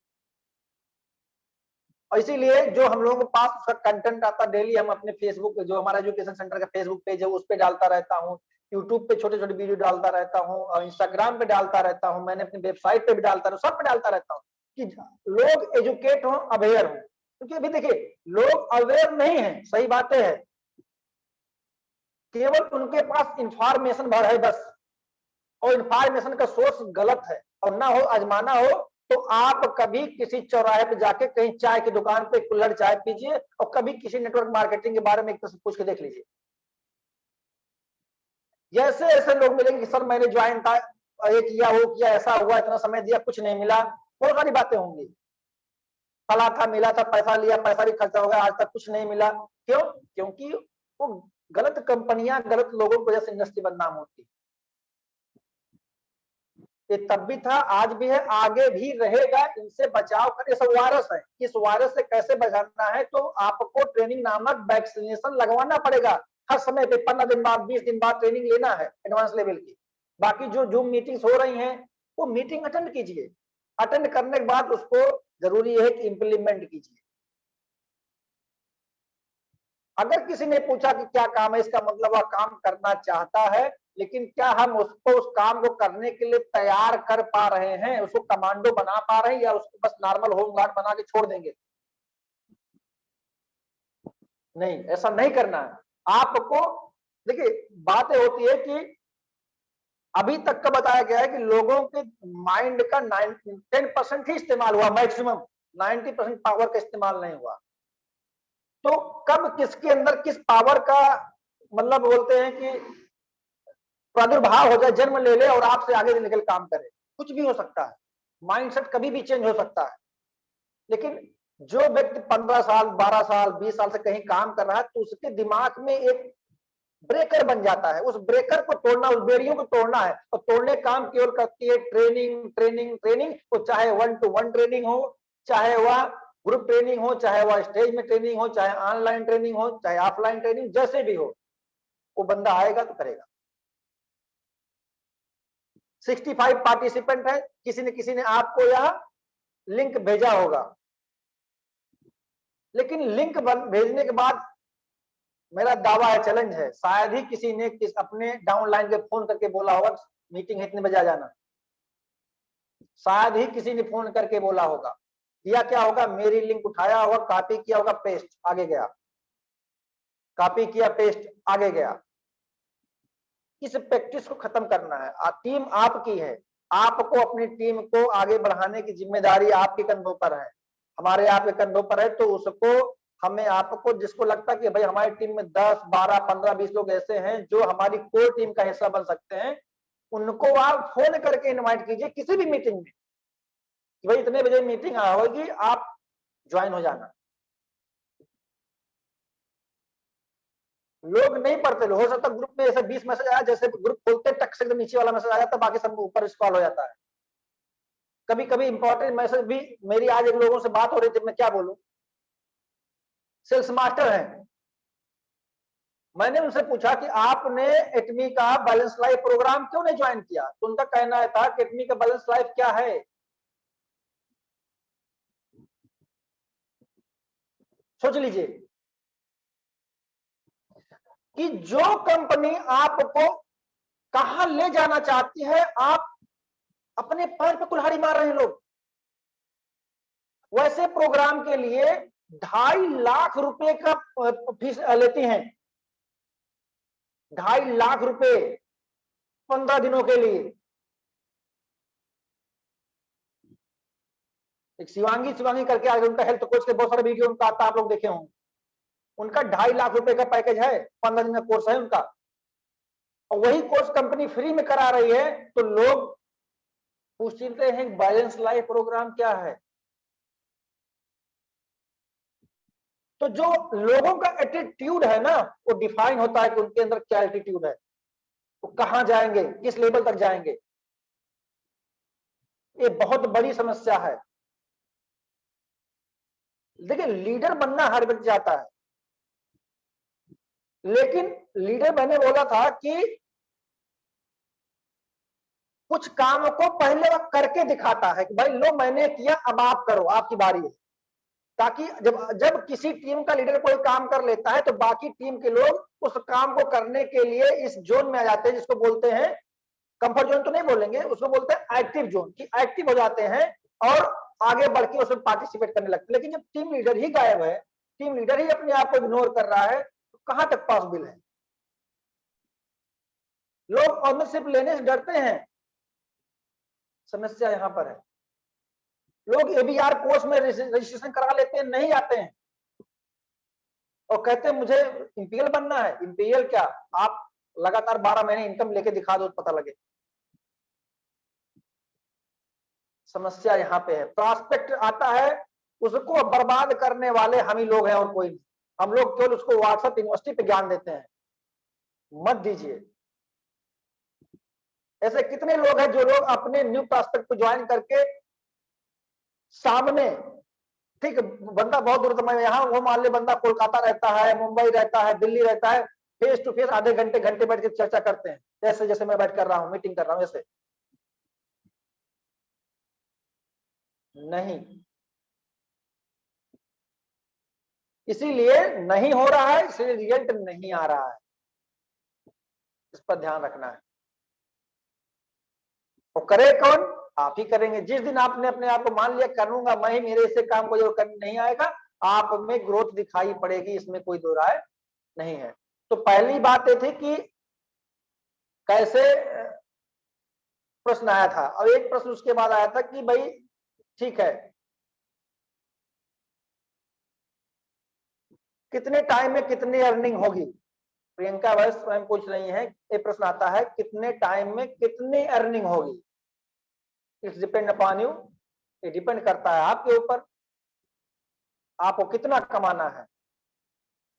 और इसीलिए जो हम लोगों के पास उसका कंटेंट आता डेली, हम अपने फेसबुक पे, जो हमारा एजुकेशन सेंटर का फेसबुक पेज है, उस पे डालता रहता हूँ, यूट्यूब पे छोटे छोटे वीडियो डालता रहता हूँ, और इंस्टाग्राम पे डालता रहता हूँ, मैंने अपनी वेबसाइट पे भी डालता रहता हूँ, सब पे डालता रहता हूँ कि लोग एजुकेट हो, अवेयर हो। क्योंकि अभी देखिए लोग अवेयर नहीं है, सही बातें है, केवल उनके पास इंफॉर्मेशन भर है बस, और इंफॉर्मेशन का सोर्स गलत है, और ना हो आजमाना हो तो आप कभी किसी चौराहे पे जाके कहीं चाय की दुकान पे कुल्हड़ चाय पीजिए, और कभी किसी नेटवर्क मार्केटिंग के बारे में एक तरह से पूछ के देख लीजिए, जैसे ऐसे लोग मिलेंगे कि सर मैंने ज्वाइन था, ये किया वो किया, ऐसा हुआ, इतना समय दिया, कुछ नहीं मिला, बहुत सारी बातें होंगी। फला था, मिला था, पैसा लिया, पैसा भी खर्चा हो गया, आज तक कुछ नहीं मिला। क्यों? क्योंकि वो गलत कंपनियां गलत लोगों की वजह से इंडस्ट्री बदनाम होती। ये तब भी था, आज भी है, आगे भी रहेगा। इनसे बचाव करें। सब वायरस है, इस वायरस से कैसे बचाना है तो आपको ट्रेनिंग नामक वैक्सीनेशन लगवाना पड़ेगा। हर समय पे 15 दिन बाद, 20 दिन बाद ट्रेनिंग लेना है एडवांस लेवल की। बाकी जो जूम मीटिंग्स हो रही हैं वो मीटिंग अटेंड कीजिए। अटेंड करने के बाद उसको जरूरी है कि इम्प्लीमेंट कीजिए। अगर किसी ने पूछा कि क्या काम है, इसका मतलब वह काम करना चाहता है, लेकिन क्या हम उसको उस काम को करने के लिए तैयार कर पा रहे हैं, उसको कमांडो बना पा रहे हैं, या उसको बस नॉर्मल होमगार्ड बना के छोड़ देंगे? नहीं, ऐसा नहीं करना है आपको। देखिए, बातें होती है कि अभी तक का बताया गया है कि लोगों के माइंड का 10% ही इस्तेमाल हुआ, मैक्सिमम 90% पावर का इस्तेमाल नहीं हुआ। तो कब किसके अंदर किस पावर का मतलब बोलते हैं कि प्रादुर्भाव हो जाए, जन्म ले ले और आपसे आगे निकल काम करे, कुछ भी हो सकता है। माइंडसेट कभी भी चेंज हो सकता है। लेकिन जो व्यक्ति 15 साल, 12 साल, 20 साल से कहीं काम कर रहा है, तो उसके दिमाग में एक ब्रेकर बन जाता है। उस ब्रेकर को तोड़ना, उस बेड़ियों को तोड़ना है, और तोड़ने काम केवल करती है ट्रेनिंग, ट्रेनिंग, ट्रेनिंग। वो चाहे 1-to-1 ट्रेनिंग हो, चाहे वह ग्रुप ट्रेनिंग हो, चाहे वह स्टेज में ट्रेनिंग हो, चाहे ऑनलाइन ट्रेनिंग हो, चाहे ऑफलाइन ट्रेनिंग, जैसे भी हो, वो बंदा आएगा तो करेगा। 65 पार्टिसिपेंट है, किसी ने आपको यह लिंक भेजा होगा, लेकिन लिंक भेजने के बाद मेरा दावा है, चैलेंज है, शायद ही किसी ने अपने डाउनलाइन के फोन करके बोला होगा मीटिंग है इतने बजे आ जाना। शायद ही किसी ने फोन करके बोला होगा। या क्या होगा, मेरी लिंक उठाया होगा, कॉपी किया होगा, पेस्ट आगे गया, कॉपी किया, पेस्ट आगे गया। इस प्रैक्टिस को खत्म करना है। टीम आपकी है, आपको अपनी टीम को आगे बढ़ाने की जिम्मेदारी आपके कंधों पर है, हमारे आपके कंधों पर है। तो उसको हमें, आपको जिसको लगता है कि भाई हमारी टीम में 10, 12, 15, 20 लोग ऐसे हैं जो हमारी कोर टीम का हिस्सा बन सकते हैं, उनको आप फोन करके इनवाइट कीजिए किसी भी मीटिंग में कि भाई इतने बजे मीटिंग होगी, आप ज्वाइन हो जाना। लोग नहीं पढ़ते, हो सकता ग्रुप में ऐसे 20 मैसेज आया, जैसे ग्रुप खोलते टक से नीचे वाला मैसेज आ जाता, बाकी सब ऊपर स्क्रॉल हो जाता है। कभी कभी इंपॉर्टेंट मैसेज भी, मेरी आज एक लोगों से बात हो रही थी, मैं क्या बोलूं, सेल्स मास्टर हैं, मैंने उनसे पूछा कि आपने एटमी का बैलेंस लाइफ प्रोग्राम क्यों नहीं ज्वाइन किया? तो उनका कहना था कि एटमी का बैलेंस लाइफ क्या है, सोच लीजिए कि जो कंपनी आपको कहां ले जाना चाहती है, आप अपने पैर पे कुल्हाड़ी मार रहे हैं लोग। वैसे प्रोग्राम के लिए 2.5 लाख रुपए का फीस लेती हैं, 2.5 लाख रुपए 15 दिनों के लिए। एक शिवांगी करके आज उनका हेल्थ कोच के बहुत सारे वीडियो उनका आता, आप लोग देखे होंगे। उनका 2.5 लाख रुपए का पैकेज है, 15 दिन का कोर्स है उनका, और वही कोर्स कंपनी फ्री में करा रही है। तो लोग पूछते हैं बैलेंस लाइफ प्रोग्राम क्या है। तो जो लोगों का एटीट्यूड है ना, वो डिफाइन होता है कि उनके अंदर क्या एटीट्यूड है, वो कहां जाएंगे, किस लेवल तक जाएंगे। ये बहुत बड़ी समस्या है। देखिए, लीडर बनना हर व्यक्ति चाहता है, लेकिन लीडर मैंने बोला था कि कुछ काम को पहले वह करके दिखाता है कि भाई लो मैंने किया, अब आप करो, आपकी बारी है। ताकि जब जब किसी टीम का लीडर कोई काम कर लेता है, तो बाकी टीम के लोग उस काम को करने के लिए इस जोन में आ जाते हैं, जिसको बोलते हैं कंफर्ट जोन तो नहीं बोलेंगे, उसको बोलते हैं एक्टिव जोन, की एक्टिव हो जाते हैं और आगे बढ़ के उसमें पार्टिसिपेट करने लगते हैं। लेकिन जब टीम लीडर ही गायब है, टीम लीडर ही अपने आप को इग्नोर कर रहा है, तो कहां तक पॉसिबल है? लोग ऑनरशिप लेने से डरते हैं, समस्या यहां पर है। लोग एबीआर कोर्स में रजिस्ट्रेशन करा लेते हैं, नहीं आते हैं, और कहते हैं मुझे इंपीएल बनना है। इंपीएल क्या, आप लगातार 12 महीने इनकम लेके दिखा दो तो पता लगे। समस्या यहां पे है। प्रॉस्पेक्ट आता है, उसको बर्बाद करने वाले हम ही लोग हैं और कोई नहीं। हम लोग केवल उसको व्हाट्सएप यूनिवर्सिटी पे ज्ञान देते हैं, मत दीजिए। ऐसे कितने लोग हैं जो लोग अपने न्यू प्रॉस्पेक्ट को ज्वाइन करके सामने, ठीक बंदा बहुत दूर में यहाँ, वो मान ले बंदा कोलकाता रहता है, मुंबई रहता है, दिल्ली रहता है, फेस टू फेस आधे घंटे घंटे बैठ के चर्चा करते हैं, जैसे जैसे मैं बैठ कर रहा हूँ, मीटिंग कर रहा हूँ, ऐसे नहीं। इसीलिए नहीं हो रहा है, इसलिए रिजल्ट नहीं आ रहा है, इस पर ध्यान रखना है। वो करे कौन? आप ही करेंगे। जिस दिन आपने अपने आप को मान लिया करूंगा मैं ही, मेरे से काम को जो करने नहीं आएगा, आप में ग्रोथ दिखाई पड़ेगी, इसमें कोई दो राय नहीं है। तो पहली बात ये थी कि कैसे प्रश्न आया था, और एक प्रश्न उसके बाद आया था कि भाई ठीक है, कितने टाइम में कितनी अर्निंग होगी। प्रियंका वैस स्वयं पूछ रही है, ये प्रश्न आता है कितने टाइम में कितनी अर्निंग होगी। इट्स डिपेंड अपॉन यू, ये डिपेंड करता है आपके ऊपर, आपको कितना कमाना है।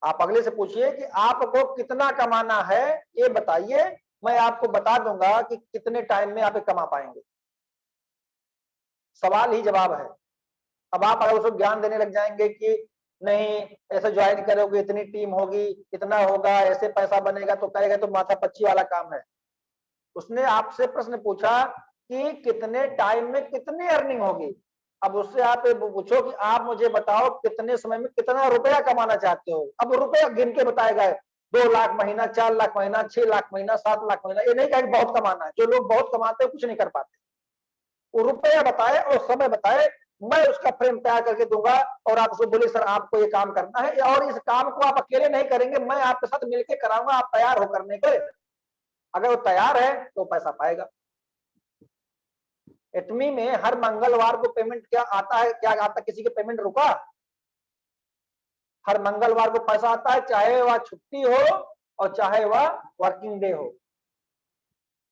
आप अगले से पूछिए कि आपको कितना कमाना है, ये बताइए, मैं आपको बता दूंगा कि कितने टाइम में आप कमा पाएंगे। सवाल ही जवाब है। अब आप अगर उसको ज्ञान देने लग जाएंगे कि नहीं ऐसे ज्वाइन करोगे इतनी टीम होगी, इतना होगा, ऐसे पैसा बनेगा, तो कहेगा तो माथा पच्ची वाला काम है। उसने आपसे प्रश्न पूछा कि कितने टाइम में कितनी अर्निंग होगी। अब उससे आप पूछो कि आप मुझे बताओ कितने समय में कितना रुपया कमाना चाहते हो। अब रुपया गिन के बताएगा, 2 लाख महीना, 4 लाख महीना, 6 लाख महीना, 7 लाख महीना, ये नहीं कहे बहुत कमाना है। जो लोग बहुत कमाते हैं कुछ नहीं कर पाते। वो रुपया बताए और समय बताए, मैं उसका फ्रेम तैयार करके दूंगा और आप उसको बोले सर आपको ये काम करना है, और इस काम को आप अकेले नहीं करेंगे, मैं आपके साथ मिलकर कराऊंगा, आप तैयार हो करने के। अगर वो तैयार है तो पैसा पाएगा। एटमी में हर मंगलवार को पेमेंट क्या आता है, क्या आता है, किसी के पेमेंट रुका? हर मंगलवार को पैसा आता है, चाहे वह छुट्टी हो और चाहे वह वर्किंग डे हो,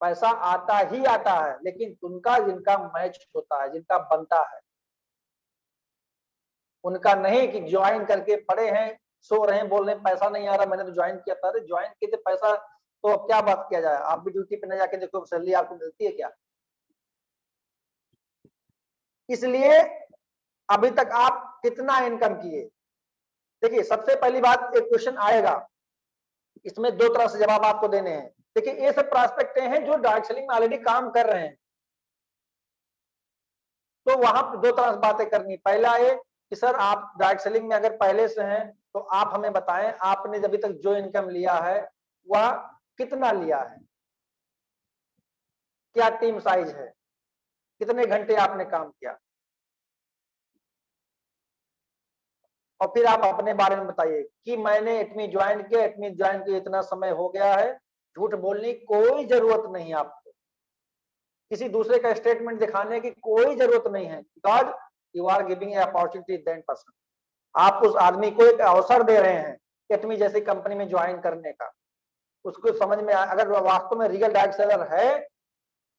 पैसा आता ही आता है। लेकिन उनका जिनका मैच होता है, जिनका बनता है, उनका नहीं कि ज्वाइन करके पड़े हैं, सो रहे हैं, बोल रहे हैं पैसा नहीं आ रहा, मैंने तो ज्वाइन किया था। अरे ज्वाइन किए थे, पैसा तो अब क्या बात किया जाए, आप भी ड्यूटी पे न जाके देखो सैलरी आपको मिलती है क्या। इसलिए अभी तक आप कितना इनकम किए। देखिए सबसे पहली बात, एक क्वेश्चन आएगा, इसमें 2 तरह से जवाब आपको देने हैं। देखिए ये सब प्रोस्पेक्ट हैं जो डायरेक्ट सेलिंग में ऑलरेडी काम कर रहे हैं, तो वहां 2 तरह से बातें करनी। पहला ये कि सर आप डायरेक्ट सेलिंग में अगर पहले से हैं तो आप हमें बताएं आपने अभी तक जो इनकम लिया है वह कितना लिया है, क्या टीम साइज है, कितने घंटे आपने काम किया, और फिर आप अपने बारे में बताइए कि मैंने एटमी ज्वाइन किया, एटमी ज्वाइन किया इतना समय हो गया है। झूठ बोलने की कोई जरूरत नहीं है, आपको किसी दूसरे का स्टेटमेंट दिखाने की कोई जरूरत नहीं है, because you are giving opportunity that person. आप उस आदमी को एक अवसर दे रहे हैं एटमी जैसी कंपनी में ज्वाइन करने का। उसको समझ में अगर वास्तव में रियल डायरेक्ट सेलर है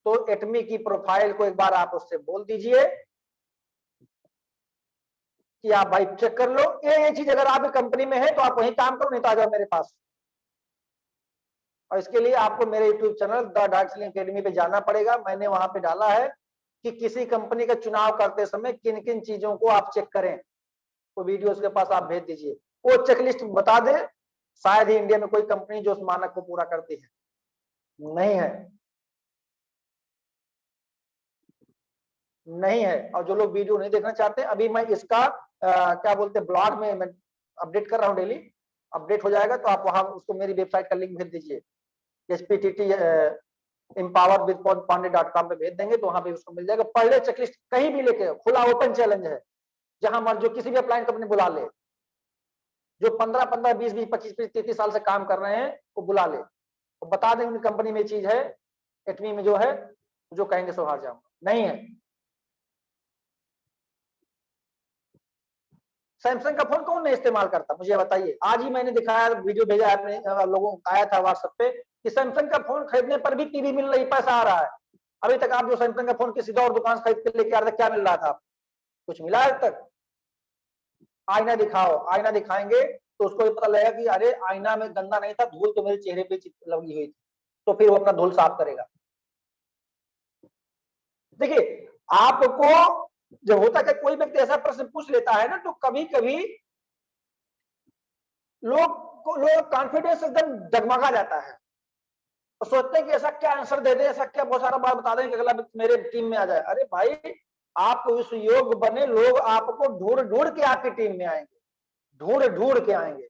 तो एटमी की प्रोफाइल को एक बार आप उससे बोल दीजिए कि आप भाई चेक कर लो, ये चीज अगर आप कंपनी में है तो आप वहीं काम करो, नहीं तो आ जाओ मेरे पास। और इसके लिए आपको मेरे YouTube channel the direct selling academy पे जाना पड़ेगा। मैंने वहां पे डाला है कि किसी कंपनी का चुनाव करते समय किन किन चीजों को आप चेक करें, वो वीडियो उसके पास आप भेज दीजिए, वो चेकलिस्ट बता दे। शायद ही इंडिया में कोई कंपनी जो उस मानक को पूरा करती है, नहीं है, नहीं है। और जो लोग वीडियो नहीं देखना चाहते, अभी मैं इसका क्या बोलते हैं ब्लॉग में मैं अपडेट कर रहा हूँ, डेली अपडेट हो जाएगा, तो आप वहां उसको मेरी वेबसाइट का लिंक भेज दीजिए, SPTT empowerwithpawnde.com पे भेज देंगे, तो वहां पे उसको मिल जाएगा। पहले चेकलिस्ट कहीं भी लेके, खुला ओपन चैलेंज है, जहां मर्जी जो किसी भी अप्लाइंग कंपनी बुला ले, जो 15-15, 20-20, 25-25, 33 साल से काम कर रहे हैं वो बुला ले, वो बता देंगे कंपनी में चीज है, एटमी में जो है, जो कहेंगे सो हार जाऊंगा। नहीं है। सैमसंग का फोन कौन नहीं इस्तेमाल करता, मुझे बताइए। आज ही मैंने दिखाया, वीडियो भेजा आपने लोगों को, आया था व्हाट्सएप पे कि सैमसंग का फोन खरीदने पर भी टीवी मिल रही, पैसा आ रहा है। अभी तक आप जो सैमसंग का फोन किसी और दुकान से खरीद के लेके आ रहे थे, क्या मिल रहा था? कुछ मिला आज तक? आईना दिखाओ, आईना दिखाएंगे तो उसको ये पता लगेगा कि अरे आईना में गंदा नहीं था, धूल तो मेरे चेहरे पे लगी हुई थी, तो फिर वो अपना धूल साफ करेगा। देखिए आपको जब होता है कि कोई व्यक्ति ऐसा प्रश्न पूछ लेता है ना, तो कभी कभी लोग कॉन्फिडेंस एकदम डगमगा जाता है और सोचते हैं कि ऐसा क्या आंसर दे दे, ऐसा क्या बहुत सारा बात बता दें कि अगला मेरे टीम में आ जाए। अरे भाई आप उस योग बने, लोग आपको ढूंढ ढूंढ के आपकी टीम में आएंगे, ढूंढ ढूंढ के आएंगे,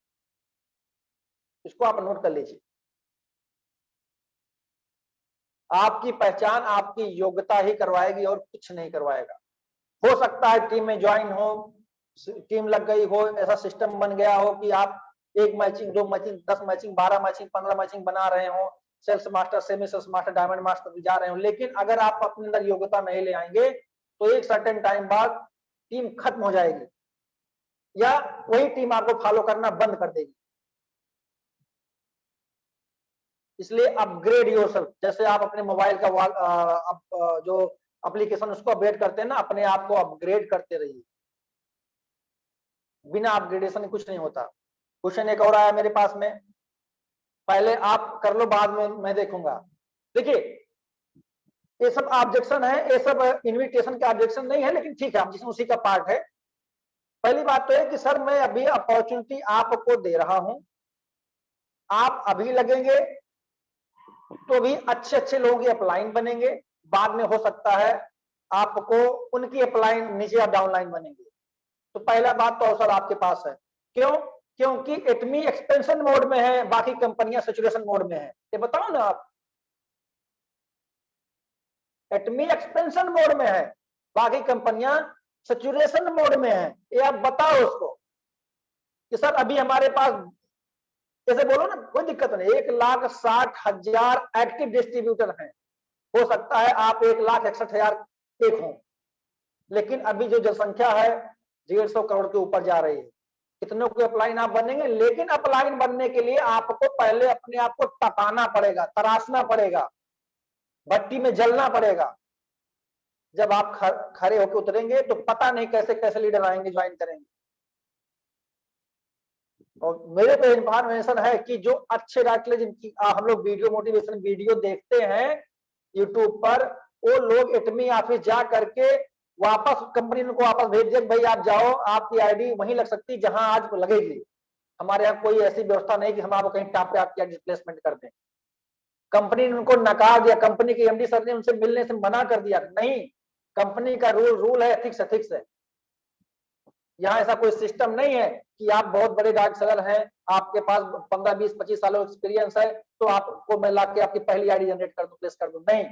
इसको आप नोट कर लीजिए। आपकी पहचान आपकी योग्यता ही करवाएगी और कुछ नहीं करवाएगा। हो सकता है टीम में ज्वाइन हो, टीम लग गई हो, ऐसा सिस्टम बन गया हो कि आप 1 matching 2 matching 10 matching 12 matching 15 matching बना रहे हो, sales master, semi sales master, diamond master जा रहे हो, लेकिन अगर आप अपने अंदर योग्यता नहीं ले आएंगे तो एक सर्टेन टाइम बाद टीम खत्म हो जाएगी या वही टीम आपको फॉलो करना बंद कर देगी। इसलिए अपग्रेड योरसेल्फ, जैसे आप अपने मोबाइल का जो एप्लीकेशन उसको अपडेट करते हैं ना, अपने आप को अपग्रेड करते रहिए। बिना अपग्रेडेशन कुछ नहीं होता। क्वेश्चन एक और आया मेरे पास में, पहले आप कर लो बाद में मैं देखूंगा। देखिए ये सब ऑब्जेक्शन है, ये सब इनविटेशन के ऑब्जेक्शन नहीं है, लेकिन ठीक है आप जिसमें उसी का पार्ट है। पहली बात तो है कि सर मैं अभी अपॉर्चुनिटी आपको दे रहा हूं, आप अभी लगेंगे तो भी अच्छे अच्छे लोगों की अपलाइन बनेंगे, बाद में हो सकता है आपको उनकी अपलाइन नीचे या डाउनलाइन बनेंगे। तो पहला बात तो अवसर आपके पास है। क्यों? क्योंकि एटमी एक्सपेंशन मोड में है, बाकी कंपनियां सैचुरेशन मोड में है। ये बताओ ना आप, एटमी एक्सपेंशन मोड में है, बाकी कंपनियां सैचुरेशन मोड में है। ये आप बताओ उसको कि सर अभी हमारे पास, जैसे बोलो ना कोई दिक्कत नहीं, 1,60,000 एक्टिव डिस्ट्रीब्यूटर हैं, हो सकता है आप 1,61,000 एक हो, लेकिन अभी जो जनसंख्या है 150 करोड़ के ऊपर जा रही है। कितनों के अपलाइन आप बनेंगे, लेकिन अपलाइन बनने के लिए आपको पहले अपने आप को तपाना पड़ेगा, तराशना पड़ेगा, भट्टी में जलना पड़ेगा। जब आप खड़े होकर उतरेंगे तो पता नहीं कैसे कैसे लीडर आएंगे, ज्वाइन करेंगे। और मेरे पे इन्फॉर्मेशन है कि जो अच्छे डायरेक्टर जिनकी हम लोग वीडियो मोटिवेशन वीडियो देखते हैं यूट्यूब पर, वो लोग एटमी ऑफिस जा करके वापस कंपनी को वापस भेज दिया, भाई आप जाओ, आपकी आईडी वहीं लग सकती है जहां आज लगेगी। हमारे यहाँ कोई ऐसी व्यवस्था नहीं कि हम आपको कहीं टाप पे आपकी रिप्लेसमेंट कर दें। कंपनी ने उनको नकार दिया, कंपनी के एमडी सर ने उनसे मिलने से मना कर दिया, नहीं, कंपनी का रूल है, एथिक्स है। यहाँ ऐसा कोई सिस्टम नहीं है कि आप बहुत बड़े डार्क सेलर हैं, आपके पास 15 20 25 सालों एक्सपीरियंस है तो आपको मैं लाके आपकी पहली आईडी जनरेट कर दूं, प्लेस कर दूं। नहीं,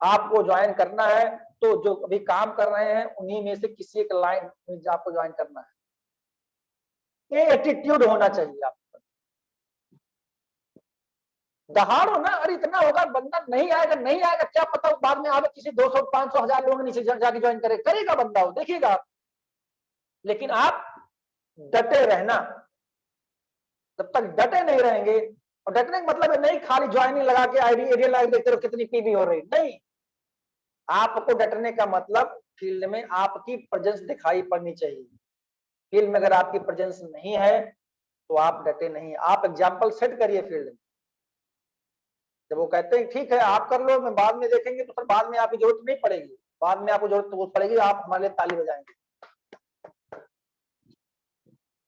आपको ज्वाइन करना है तो जो अभी काम कर रहे हैं उन्हीं में से किसी एक लाइन में आपको ज्वाइन करना है। ये एटीट्यूड होना चाहिए आपको। दहाड़ो ना, अरे इतना होगा, बंदा नहीं आएगा, नहीं आएगा क्या पता बाद में आगे किसी 200 500 1000 लोगों नीचे जाके ज्वाइन करेगा बंदा, हो देखिएगा आप। लेकिन आप डटे रहना, जब तक डटे नहीं रहेंगे, और डटने का मतलब है नहीं खाली ज्वाइनिंग लगा के आईडी एरिया लगा देखते रहो कितनी पीवी हो रही, नहीं। आपको डटने का मतलब फील्ड में आपकी प्रेजेंस दिखाई पड़नी चाहिए। फील्ड में अगर आपकी प्रेजेंस नहीं है तो आप डटे नहीं। आप एग्जाम्पल सेट करिए फील्ड में। जब वो कहते हैं ठीक है आप कर लो, मैं बाद में देखेंगे, तो फिर बाद में आपकी जरूरत नहीं पड़ेगी, बाद में आपको जरूरत पड़ेगी, आप हमारे लिए ताली बजाएंगे।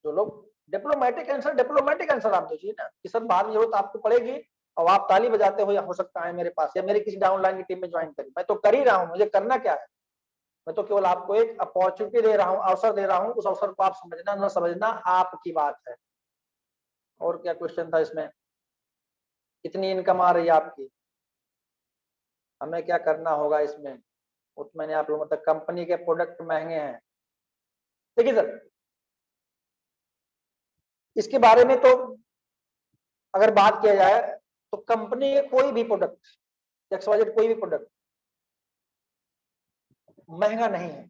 जो लोग डिप्लोमेटिक आंसर आप दीजिए ना कि सर बाद में जरूरत आपको पड़ेगी, और आप ताली बजाते हो या हो सकता है मेरे पास या मेरे किसी डाउनलाइन की टीम में ज्वाइन करें। मैं तो कर ही रहा हूं, मुझे करना क्या है, मैं तो केवल आपको एक अपॉर्चुनिटी दे रहा हूं, अवसर दे रहा हूं, उस अवसर को आप समझना न समझना आपकी बात है। और क्या क्वेश्चन था इसमें? कितनी इनकम आ रही है आपकी, हमें क्या करना होगा इसमें? तो मैंने आप लोगों तक, कंपनी के प्रोडक्ट महंगे हैं। देखिए सर इसके बारे में तो अगर बात किया जाए तो कंपनी के कोई भी प्रोडक्ट, XYZ कोई भी प्रोडक्ट महंगा नहीं है,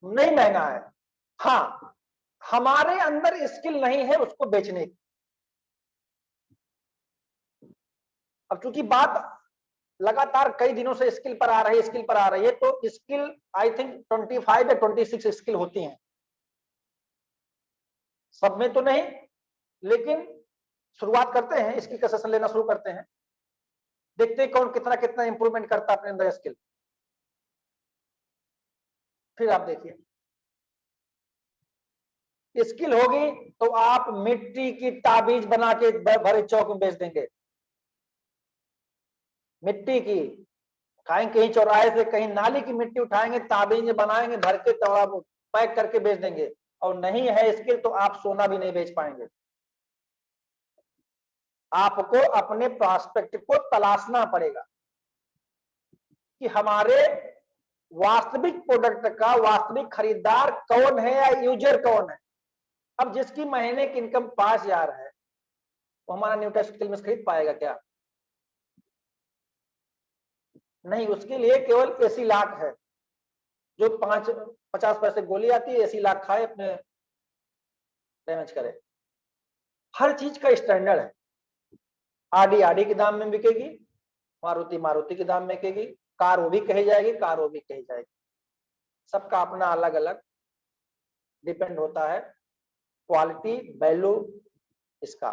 नहीं महंगा है। हाँ, हमारे अंदर स्किल नहीं है उसको बेचने की। अब चूंकि बात लगातार कई दिनों से स्किल पर आ रही है, स्किल पर आ रही है, तो स्किल आई थिंक 25 या 26 स्किल होती हैं, सब में तो नहीं, लेकिन शुरुआत करते हैं, स्किल का सेशन लेना शुरू करते हैं, देखते हैं कौन कितना कितना इंप्रूवमेंट करता है अपने अंदर स्किल। फिर आप देखिए स्किल होगी तो आप मिट्टी की ताबीज बना के भरे चौक में बेच देंगे, मिट्टी की, कहीं चौराहे से कहीं नाली की मिट्टी उठाएंगे, ताबीज बनाएंगे, भर के पैक करके बेच देंगे। और नहीं है स्किल तो आप सोना भी नहीं बेच पाएंगे। आपको अपने प्रॉस्पेक्ट को तलाशना पड़ेगा कि हमारे वास्तविक प्रोडक्ट का वास्तविक खरीदार कौन है या यूजर कौन है। अब जिसकी महीने की इनकम 5,000 है वो हमारा न्यू टेस्ट स्किल में खरीद पाएगा क्या? नहीं, उसके लिए केवल 80 लाख है, जो 50 पैसे गोली आती है, 80 लाख खाए अपने डैमेज करे। हर चीज का स्टैंडर्ड है। आडी के दाम में बिकेगी, मारुति के दाम में बिकेगी, कार वो भी कही जाएगी, कार वो भी कही जाएगी। सबका अपना अलग अलग डिपेंड होता है क्वालिटी वैल्यू इसका।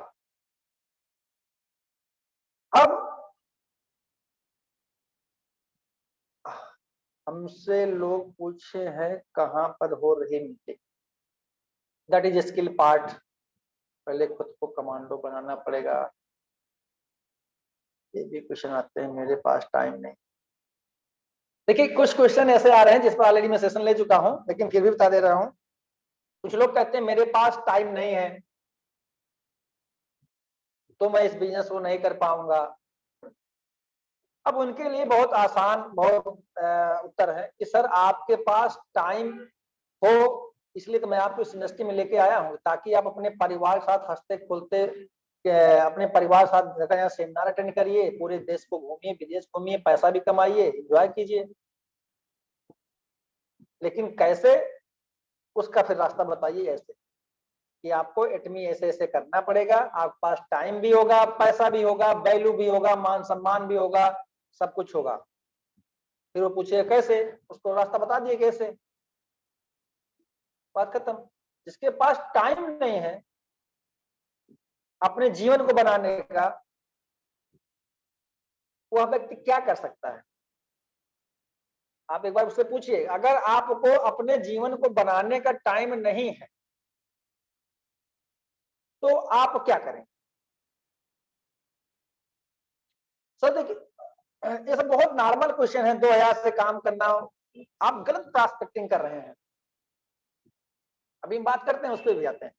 अब हमसे लोग पूछे हैं कहां पर हो रही meeting, that is skill part. पहले खुद को कमांडो बनाना पड़ेगा। ये भी क्वेश्चन आते हैं, मेरे पास टाइम नहीं। देखिए कुछ क्वेश्चन ऐसे आ रहे हैं जिस पर ऑलरेडी मैं सेशन ले चुका हूं, लेकिन फिर भी बता दे रहा हूं। कुछ लोग कहते हैं मेरे पास टाइम नहीं है तो मैं इस बिजनेस को नहीं कर पाऊंगा। अब उनके लिए बहुत आसान बहुत उत्तर है कि सर आपके पास टाइम हो इसलिए तो मैं आपको इस इंडस्ट्री में लेके आया हूं, ताकि आप अपने परिवार के साथ हंसते खोलते अपने परिवार के साथ सेमिनार अटेंड करिए, पूरे देश को घूमिए, विदेश घूमिए, पैसा भी कमाइए, एंजॉय कीजिए। लेकिन कैसे, उसका फिर रास्ता बताइए ऐसे कि आपको एटमी ऐसे ऐसे करना पड़ेगा, आपके पास टाइम भी होगा, पैसा भी होगा, वैल्यू भी होगा, मान सम्मान भी होगा, सब कुछ होगा। फिर वो पूछे कैसे, उसको रास्ता बता दिए कैसे, बात खत्म। जिसके पास टाइम नहीं है अपने जीवन को बनाने का, वह व्यक्ति क्या कर सकता है? आप एक बार उससे पूछिए, अगर आपको अपने जीवन को बनाने का टाइम नहीं है तो आप क्या करें? सर देखिए ये सब बहुत नॉर्मल क्वेश्चन है। 2000 से काम करना, आप गलत प्रॉस्पेक्टिंग कर रहे हैं। अभी हम बात करते हैं, उस पर भी जाते हैं।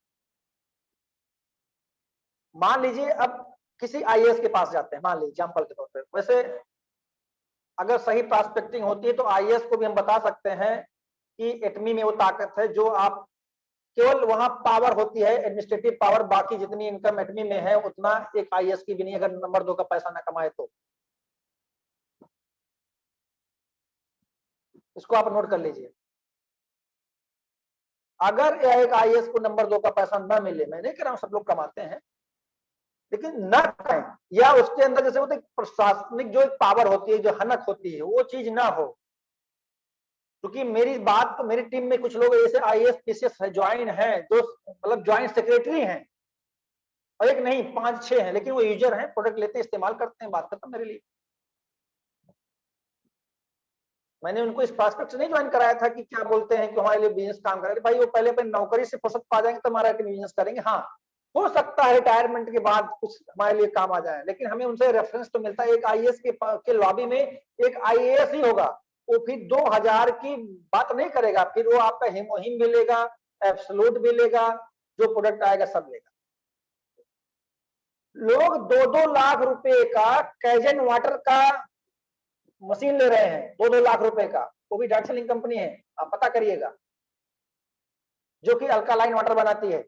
मान लीजिए अब किसी आईएएस के पास जाते हैं, मान लीजिए एग्जाम्पल के तौर पर। वैसे अगर सही प्रॉस्पेक्टिंग होती है तो आईएएस को भी हम बता सकते हैं कि एटमी में वो ताकत है जो आप, केवल वहां पावर होती है एडमिनिस्ट्रेटिव पावर, बाकी जितनी इनकम एटमी में है उतना एक आईएएस की भी नहीं, अगर नंबर 2 का पैसा ना कमाए तो। इसको आप नोट कर लीजिए। अगर एक आईएएस को नंबर 2 का पैसा न मिले, मैं नहीं कह रहा हूं सब लोग कमाते हैं, लेकिन न कहें, या उसके अंदर जैसे होते प्रशासनिक जो एक पावर होती है, जो हनक होती है, वो चीज ना हो। क्योंकि मेरी बात तो, मेरी टीम में कुछ लोग ऐसे आईएएस पीसीएस ज्वाइन है जो मतलब ज्वाइंट सेक्रेटरी हैं, और एक नहीं 5-6 हैं, लेकिन वो यूजर हैं, प्रोडक्ट लेते हैं, इस्तेमाल करते हैं, बात खत्म मेरे लिए। मैंने उनको इस प्रोस्पेक्ट से नहीं ज्वाइन कराया था कि क्या बोलते हैं कि हमारे लिए बिजनेस काम करेंगे। भाई वो पहले अपनी नौकरी से फुर्सत पा जाएंगे तो हमारा बिजनेस करेंगे। हाँ हो सकता है रिटायरमेंट के बाद कुछ हमारे लिए काम आ जाए, लेकिन हमें उनसे रेफरेंस तो मिलता है। एक आईएएस के लॉबी में एक आईएएस ही होगा, वो फिर 2000 की बात नहीं करेगा, फिर वो आपका हिमोहिम भी लेगा, एब्सोल्यूट भी लेगा, जो प्रोडक्ट आएगा सब लेगा। लोग 2-2 लाख रुपए का कैजन वाटर का मशीन ले रहे हैं, 2-2 लाख रुपए का, वो भी डार्सलिंग कंपनी है, आप पता करिएगा, जो कि अल्कालाइन वाटर बनाती है।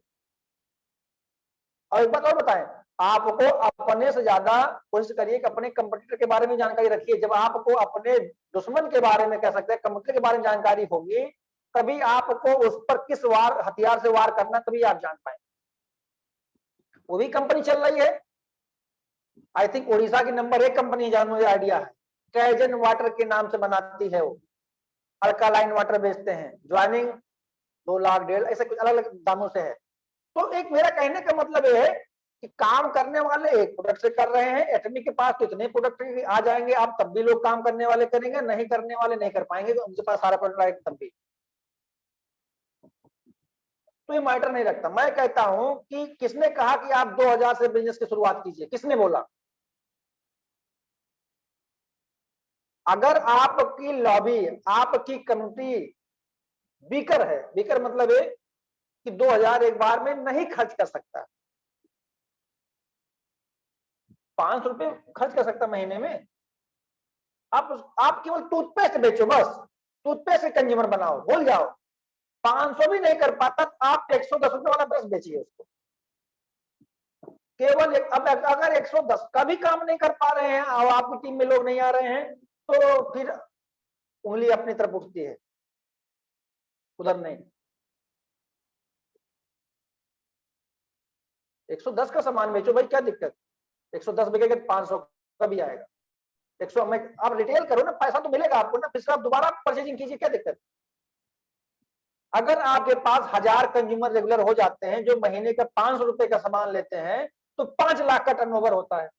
और एक बात और बताएं, आपको अपने से ज्यादा कोशिश करिए कि अपने कंपटीटर के बारे में जानकारी रखिए। जब आपको अपने दुश्मन के बारे में, कह सकते हैं कंपटीटर के बारे में जानकारी होगी, तभी आपको उस पर किस वार हथियार से वार करना, तभी आप जान पाएंगे। वो भी कंपनी चल रही है, आई थिंक उड़ीसा की नंबर 1 कंपनी, जहां मुझे आइडिया है, कैजन वाटर के नाम से बनाती है, वो अल्कालाइन वाटर बेचते हैं, ज्वाइनिंग 2 लाख 1.5 ऐसे कुछ अलग अलग दामों से है। तो एक मेरा कहने का मतलब ये है कि काम करने वाले एक प्रोडक्ट से कर रहे हैं, एटमी के पास तो इतने प्रोडक्ट आ जाएंगे, आप तब भी लोग काम करने वाले करेंगे, नहीं करने वाले नहीं कर पाएंगे, तो उनके पास सारा प्रोडक्ट आएगा तब भी, तो ये मैटर नहीं रखता। मैं कहता हूं कि किसने कहा कि आप 2000 से बिजनेस की शुरुआत कीजिए, किसने बोला? अगर आपकी लॉबी, आपकी कम्युनिटी वीकर है, वीकर मतलब है कि 2000 एक बार में नहीं खर्च कर सकता, 500 रुपए खर्च कर सकता महीने में, आप केवल टूथपेस्ट बेचो, बस टूथपेस्ट के कंज्यूमर बनाओ, भूल जाओ। 500 भी नहीं कर पाता तो आप 110 रुपए वाला ब्रश बेचिए उसको, केवल अब अगर 110 का भी काम नहीं कर पा रहे हैं और आपकी टीम में लोग नहीं आ रहे हैं, तो फिर उंगली अपनी तरफ उठती है, उधर नहीं। 110 का सामान बेचो भाई, क्या दिक्कत? 110 बिकेगा तो 500 का भी आएगा, 100 में आप रिटेल करो ना, पैसा तो मिलेगा आपको ना, फिर आप दोबारा परचेजिंग कीजिए, क्या दिक्कत? अगर आपके पास 1000 कंज्यूमर रेगुलर हो जाते हैं जो महीने का 500 रुपए का सामान लेते हैं, तो 5 लाख का टर्नओवर होता है,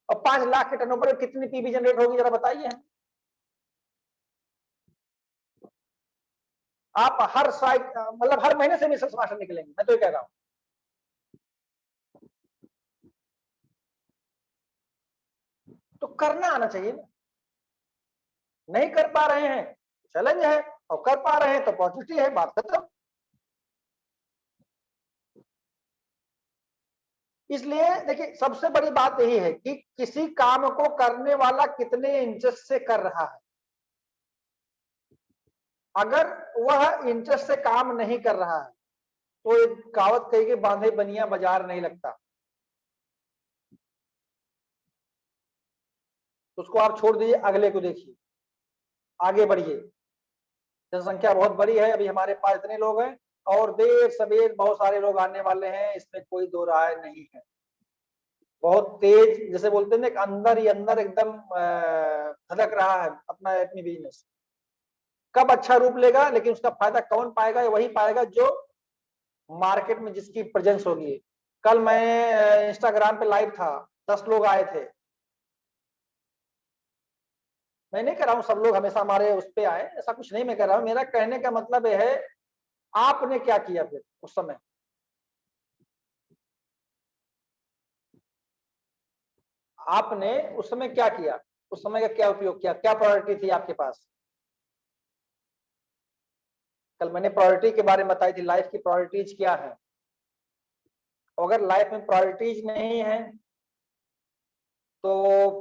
और 5 लाख के टर्नओवर में कितनी पीबी जनरेट होगी जरा बताइए। आप हर साइट मतलब हर महीने से भी सेल्स मास्टर निकलेंगे, मैं तो ये कह रहा हूं। तो करना आना चाहिए ना, नहीं कर पा रहे हैं चैलेंज है, और कर पा रहे हैं तो पॉजिटिव है, बात खत्म। इसलिए देखिए सबसे बड़ी बात यही है कि किसी काम को करने वाला कितने इंटरेस्ट से कर रहा है। अगर वह इंटरेस्ट से काम नहीं कर रहा है तो एक कहावत कही कि बांधे बनिया बाजार नहीं लगता, उसको आप छोड़ दीजिए, अगले को देखिए, आगे बढ़िए। जनसंख्या बहुत बड़ी है, अभी हमारे पास इतने लोग हैं, और देर सवेर बहुत सारे लोग आने वाले हैं, इसमें कोई दो राय नहीं है। बहुत तेज, जैसे बोलते हैं ना, अंदर ही अंदर एकदम धड़क रहा है अपना अपनी बिजनेस। कब अच्छा रूप लेगा, लेकिन उसका फायदा कौन पाएगा? वही पाएगा जो मार्केट में जिसकी प्रेजेंस होगी। कल मैं इंस्टाग्राम पे लाइव था, 10 लोग आए थे। मैं नहीं कह रहा हूं सब लोग हमेशा हमारे उस पे आए, ऐसा कुछ नहीं मैं कह रहा हूं, मेरा कहने का मतलब यह है आपने क्या किया फिर उस समय? आपने उस समय क्या किया? उस समय का क्या उपयोग किया? क्या प्रायोरिटी थी आपके पास? कल मैंने प्रायोरिटी के बारे में बताई थी, लाइफ की प्रायोरिटीज क्या है। अगर लाइफ में प्रायोरिटीज नहीं है तो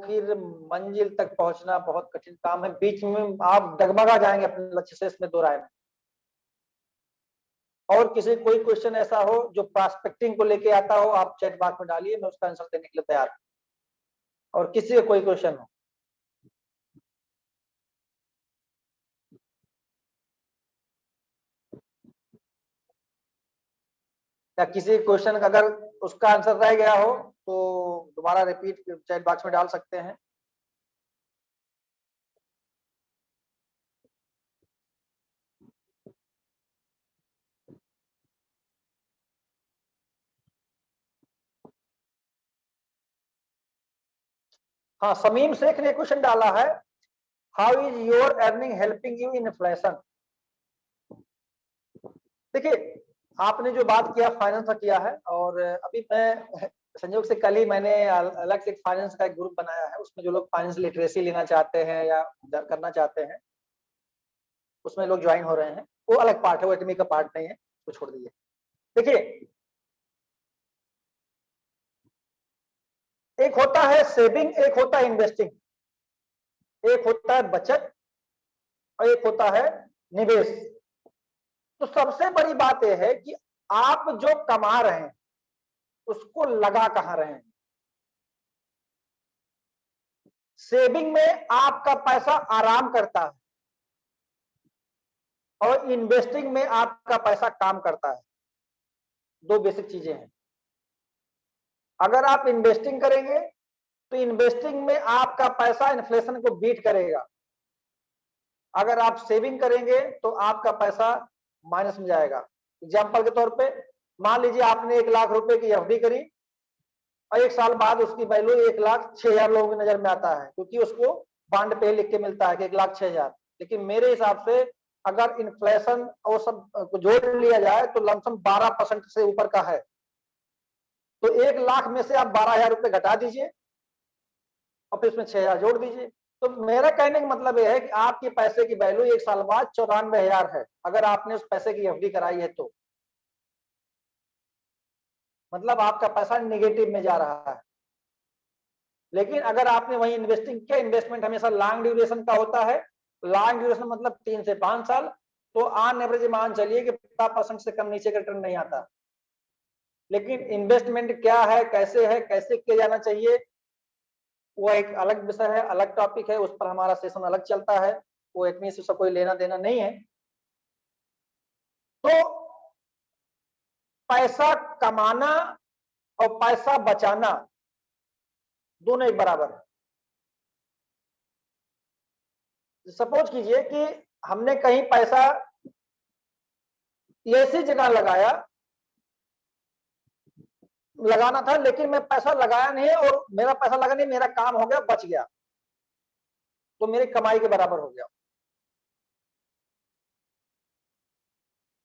फिर मंजिल तक पहुंचना बहुत कठिन काम है, बीच में आप डगमगा जाएंगे अपने लक्ष्य से, इसमें दो राय नहीं। और किसी कोई क्वेश्चन ऐसा हो जो प्रॉस्पेक्टिंग को लेके आता हो, आप चैट बॉक्स में डालिए, मैं उसका आंसर देने के लिए तैयार हूं। और किसी का कोई क्वेश्चन हो, या किसी क्वेश्चन का अगर उसका आंसर रह गया हो तो दोबारा रिपीट चैट बॉक्स में डाल सकते हैं। हाँ, समीम शेख ने क्वेश्चन डाला है, how is your earning helping you in inflation? देखिए, आपने जो बात किया फाइनेंस का किया है, और अभी मैं संयोग से कल ही मैंने अलग से एक फाइनेंस का एक ग्रुप बनाया है, उसमें जो लोग फाइनेंस लिटरेसी लेना चाहते हैं या करना चाहते हैं उसमें लोग ज्वाइन हो रहे हैं। वो अलग पार्ट है, वो एटमी का पार्ट नहीं है, वो छोड़ दीजिए। देखिए, एक होता है सेविंग, एक होता है इन्वेस्टिंग, एक होता है बचत और एक होता है निवेश। तो सबसे बड़ी बात यह है कि आप जो कमा रहे हैं उसको लगा कहां रहे हैं। सेविंग में आपका पैसा आराम करता है और इन्वेस्टिंग में आपका पैसा काम करता है। दो बेसिक चीजें हैं। अगर आप इन्वेस्टिंग करेंगे तो इन्वेस्टिंग में आपका पैसा इन्फ्लेशन को बीट करेगा। अगर आप सेविंग करेंगे तो आपका पैसा माइनस में जाएगा। एग्जाम्पल के तौर पे मान लीजिए आपने 1 लाख रुपए की एफडी करी और 1 साल बाद उसकी वैल्यू 1,06,000 लोगों की नजर में आता है, क्योंकि उसको बॉन्ड पे लिख के मिलता है कि 1,06,000। लेकिन मेरे हिसाब से अगर इन्फ्लेशन और सब को जोड़ लिया जाए तो लमसम 12% से ऊपर का है। तो 1 लाख में से आप 12,000 रुपए घटा दीजिए और फिर उसमें 6,000 जोड़ दीजिए। तो मेरा कहने का मतलब यह है कि आपके पैसे की वैल्यू 1 साल बाद 94,000 है, अगर आपने उस पैसे की एफडी कराई है तो मतलब आपका पैसा निगेटिव में जा रहा है। लेकिन अगर आपने वही इन्वेस्टिंग किया, इन्वेस्टमेंट हमेशा लॉन्ग ड्यूरेशन का होता है, लॉन्ग ड्यूरेशन मतलब 3 से 5 साल, तो ऑन एवरेज मान चलिए कि 50% से कम नीचे का रिटर्न नहीं आता। लेकिन इन्वेस्टमेंट क्या है, कैसे किया जाना चाहिए, वो एक अलग विषय है, अलग टॉपिक है, उस पर हमारा सेशन अलग चलता है, वो इतनी से कोई लेना देना नहीं है। तो पैसा कमाना और पैसा बचाना दोनों एक बराबर है। सपोज कीजिए कि हमने कहीं पैसा ऐसी जगह लगाना था, लेकिन मैं पैसा लगाया नहीं और मेरा पैसा लगा नहीं, मेरा काम हो गया, बच गया, तो मेरी कमाई के बराबर हो गया।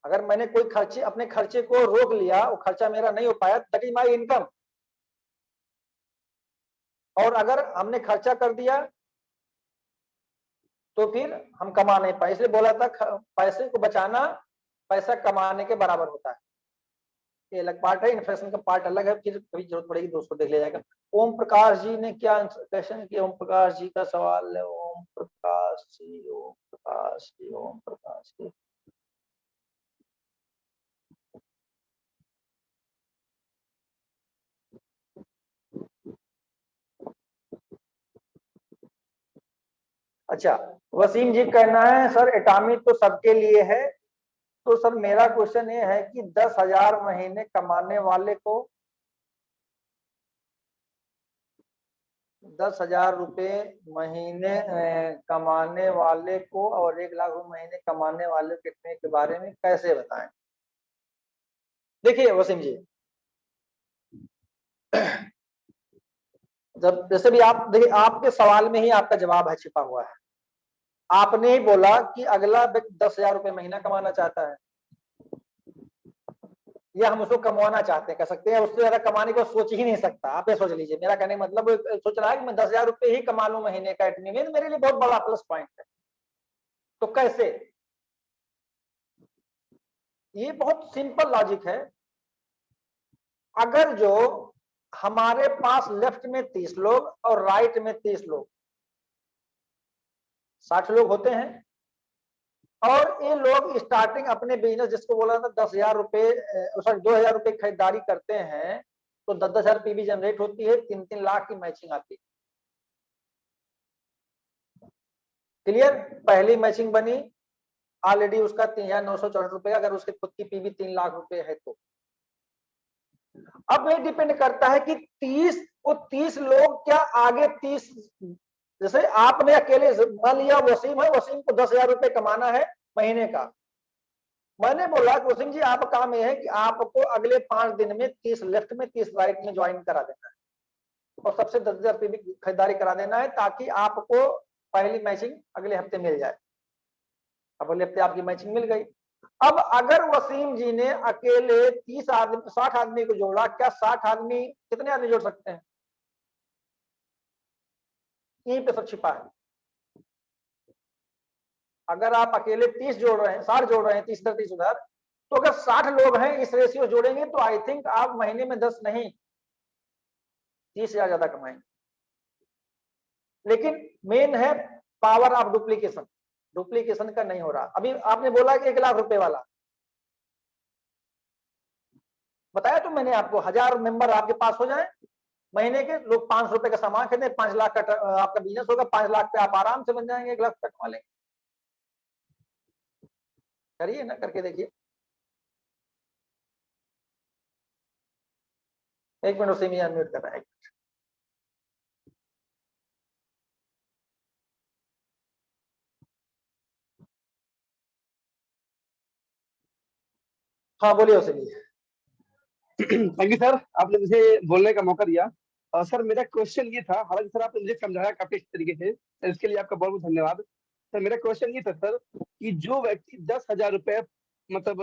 अगर मैंने कोई खर्चे अपने खर्चे को रोक लिया, वो खर्चा मेरा नहीं हो पाया, दैट इज माय इनकम। और अगर हमने खर्चा कर दिया तो फिर हम कमा नहीं पाए। इसलिए बोला था पैसे को बचाना पैसा कमाने के बराबर होता है। ये अलग पार्ट है, इन्फ्लेशन का पार्ट अलग है, फिर कभी जरूरत पड़ेगी दोस्तों देख लिया जाएगा। ओम प्रकाश जी ने क्या क्वेश्चन किया? ओम प्रकाश जी का सवाल है। ओम प्रकाश जी, ओम प्रकाश जी, ओम प्रकाश जी। अच्छा, वसीम जी कहना है सर एटॉमिक तो सबके लिए है। तो सर मेरा क्वेश्चन ये है कि 10,000 महीने कमाने वाले को 10,000 रुपए महीने कमाने वाले को और 1 लाख रुपए महीने कमाने वाले कितने के बारे में कैसे बताएं? देखिए वसीम जी, जब जैसे भी आप देखिए, आपके सवाल में ही आपका जवाब है छिपा हुआ है। आपने ही बोला कि अगला व्यक्ति 10,000 रुपए महीना कमाना चाहता है, या हम उसको कमाना चाहते हैं, कह सकते हैं, उससे ज्यादा कमाने को सोच ही नहीं सकता। आप ये सोच लीजिए, मेरा कहने का मतलब सोच रहा है कि मैं 10,000 रुपए ही कमा लूं महीने का, एटमी मेरे लिए बहुत बड़ा प्लस पॉइंट है। तो कैसे? ये बहुत सिंपल लॉजिक है। अगर जो हमारे पास लेफ्ट में 30 लोग और राइट में 30 लोग, 60 लोग होते हैं, और ये लोग स्टार्टिंग अपने बिजनेस, जिसको बोला था 10,000 रुपए, सॉरी 2,000 रुपए खरीदारी करते हैं, तो 10,000 पीवी जनरेट होती है, 3-3 लाख की मैचिंग आती है। क्लियर? पहली मैचिंग बनी ऑलरेडी, उसका 3,964 रुपए, अगर उसके खुद की पीवी 3 लाख रुपए है तो। अब ये डिपेंड करता है कि 30 लोग क्या आगे 30, जैसे आपने अकेले मान लिया वसीम है, वसीम को 10,000 रुपए कमाना है महीने का। मैंने बोला कि वसीम जी आपका काम यह है कि आपको अगले 5 दिन में 30 लेफ्ट में 30 राइट में ज्वाइन करा देना है, और सबसे 10,000 रुपए भी खरीदारी करा देना है, ताकि आपको पहली मैचिंग अगले हफ्ते मिल जाए। अब अगले हफ्ते आपकी मैचिंग मिल गई। अब अगर वसीम जी ने अकेले 30 आदमी 60 आदमी को जोड़ा, क्या 60 आदमी कितने आदमी जोड़ सकते हैं? यहीं पे सब छिपा है। अगर आप अकेले 30 जोड़ रहे हैं, 60 जोड़ रहे हैं, 30 इधर 30 उधर, तो अगर 60 लोग हैं इस रेशियो जोड़ेंगे तो आई थिंक आप महीने में 10 नहीं 30,000 ज्यादा कमाएंगे। लेकिन मेन है पावर ऑफ डुप्लीकेशन। डुप्लीकेशन का नहीं हो रहा। अभी आपने बोला कि 1 लाख रुपए वाला, बताया तो मैंने आपको, 1,000 मेंबर आपके पास हो जाए महीने के, लोग 500 रुपए का सामान खरीदे, 5 लाख का आपका बिजनेस होगा, 5 लाख पे आप आराम से बन जाएंगे, 1 लाख रुपए कमा लेंगे। करिए ना, करके देखिए। 1 मिनट से अनम्यूट कर रहा है। हाँ बोलिए उसे भी। थैंक यू सर, आपने मुझे बोलने का मौका दिया। और सर मेरा क्वेश्चन ये था, हालांकि सर आपने मुझे समझाया काफी अच्छे तरीके से, तो इसके लिए आपका बहुत बहुत धन्यवाद। सर मेरा क्वेश्चन ये था सर, कि जो व्यक्ति 10,000 रुपए मतलब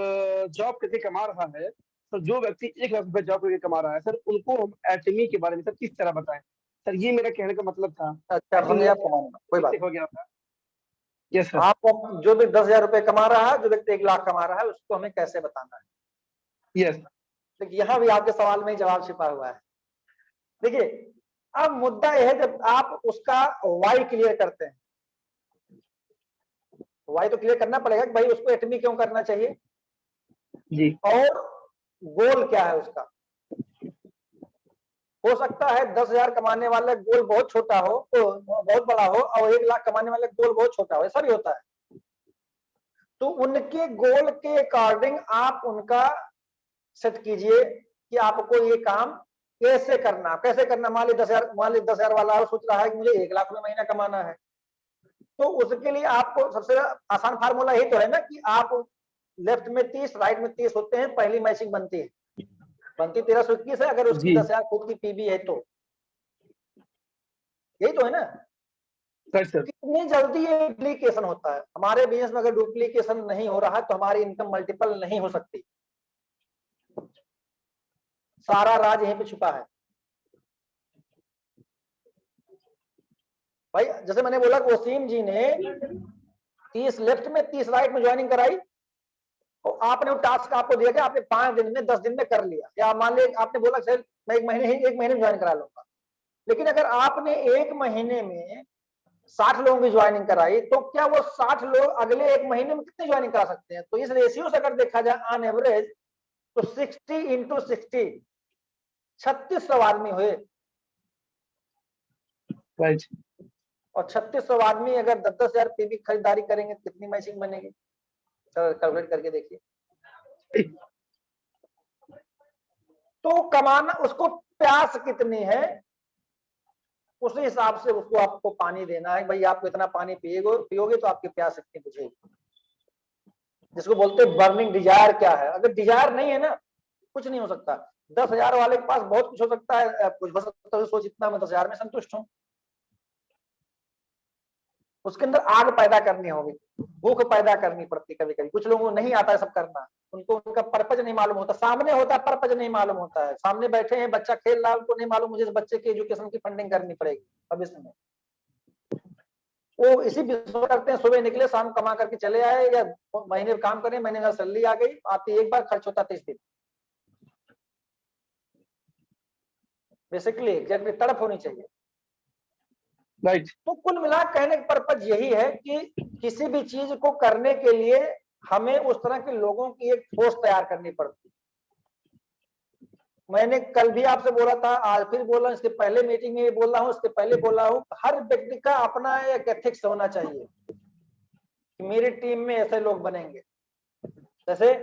जॉब करके कमा रहा है, तो जो व्यक्ति 1 लाख रुपए जॉब करके कमा रहा है सर, उनको हम एटमी के बारे में सर किस तरह बताएं? सर ये मेरा कहने का मतलब था। अच्छा आप एक्चुअली समझे, मेरा आप कमाने में कोई बात मिस्टेक हो गया था। यस नहीं। सर। आपको जो भी 10,000 रुपए कमा रहा है, जो व्यक्ति 1 लाख कमा रहा है, उसको हमें कैसे बताना है? यस। देखिए यहाँ भी आपके सवाल में ही जवाब छिपा हुआ है। देखिए अब मुद्दा यह है, जब आप उसका वाई क्लियर करते हैं, वाई तो क्लियर करना पड़ेगा कि भाई उसको एटमी क्यों करना चाहिए जी। और गोल क्या है उसका। हो सकता है 10,000 कमाने वाला गोल बहुत छोटा हो, तो बहुत बड़ा हो, और 1 लाख कमाने वाला गोल बहुत छोटा हो, ऐसा भी होता है। तो उनके गोल के अकॉर्डिंग आप उनका सेट कीजिए कि आपको ये काम कैसे करना, कैसे करना। मान ली 10,000 वाला सोच रहा है कि मुझे 1 लाख रुपए महीना कमाना है, तो उसके लिए आपको सबसे आसान फार्मूला यही तो है ना कि आप लेफ्ट में 30 राइट में 30 होते हैं, पहली मैचिंग बनती है, बनती 1321 है, अगर उसकी जी 10,000 खुद की पीबी है तो, यही तो है ना। Right sir. कितनी जल्दी ये डुप्लीकेशन होता है हमारे बिजनेस में। अगर डुप्लीकेशन नहीं हो रहा है तो हमारी इनकम मल्टीपल नहीं हो सकती। सारा राज यहीं पे छुपा है भाई। जैसे मैंने बोला वसीम जी ने 30 लेफ्ट में 30 राइट में ज्वाइनिंग कराई, और आपने वो टास्क आपको दिया कि आपने 5 दिन में 10 दिन में कर लिया, या मान ली आपने बोला सर मैं 1 महीने में ज्वाइन करा लूंगा। लेकिन अगर आपने 1 महीने में 60 लोगों की ज्वाइनिंग कराई, तो क्या वो 60 लोग अगले 1 महीने में कितने ज्वाइनिंग करा सकते हैं? तो इस रेशियो से अगर देखा जाए ऑन एवरेज, तो 60 इंटू 60 3600 आदमी हुए, राइट। और 3600 आदमी अगर 10,000 पीबी खरीदारी करेंगे तो कितनी मैचिंग बनेगी? कैलकुलेट करके देखिए। तो कमाना, उसको प्यास कितनी है उस हिसाब से उसको आपको पानी देना है। भाई आपको इतना पानी पियोगे तो आपकी प्यास इतनी बुझेगी। जिसको बोलते हैं बर्निंग डिजायर क्या है। अगर डिजायर नहीं है ना, कुछ नहीं हो सकता। 10,000 वाले के पास बहुत कुछ हो सकता है, कुछ हो सकता है सोच इतना मैं 10,000 में संतुष्ट हूँ। उसके अंदर आग पैदा करनी होगी, भूख पैदा करनी पड़ती। कभी कभी कुछ लोगों को नहीं आता है सब करना, उनको उनका पर्पज नहीं मालूम होता। सामने होता है पर्पज नहीं मालूम होता है, सामने बैठे हैं बच्चा खेल रहा है, उनको नहीं मालूम मुझे इस बच्चे की एजुकेशन की फंडिंग करनी पड़ेगी भविष्य में। वो इसी बिजनेस करते हैं, सुबह निकले शाम कमा करके चले आए, या महीने काम करें, महीने का सैलरी आ गई, आती एक बार, खर्च होता 30 दिन। बेसिकली एग्जैक्टली तड़प होनी चाहिए। राइट। तो कुल मिला कहने का पर्पज यही है कि किसी भी चीज को करने के लिए हमें उस तरह के लोगों की एक फोर्स तैयार करनी पड़ती। मैंने कल भी आपसे बोला था, आज फिर बोला, इसके पहले मीटिंग में बोल रहा हूँ, इसके पहले बोला हूँ, हर व्यक्ति का अपना एक एथिक्स होना चाहिए कि मेरी टीम में ऐसे लोग बनेंगे। जैसे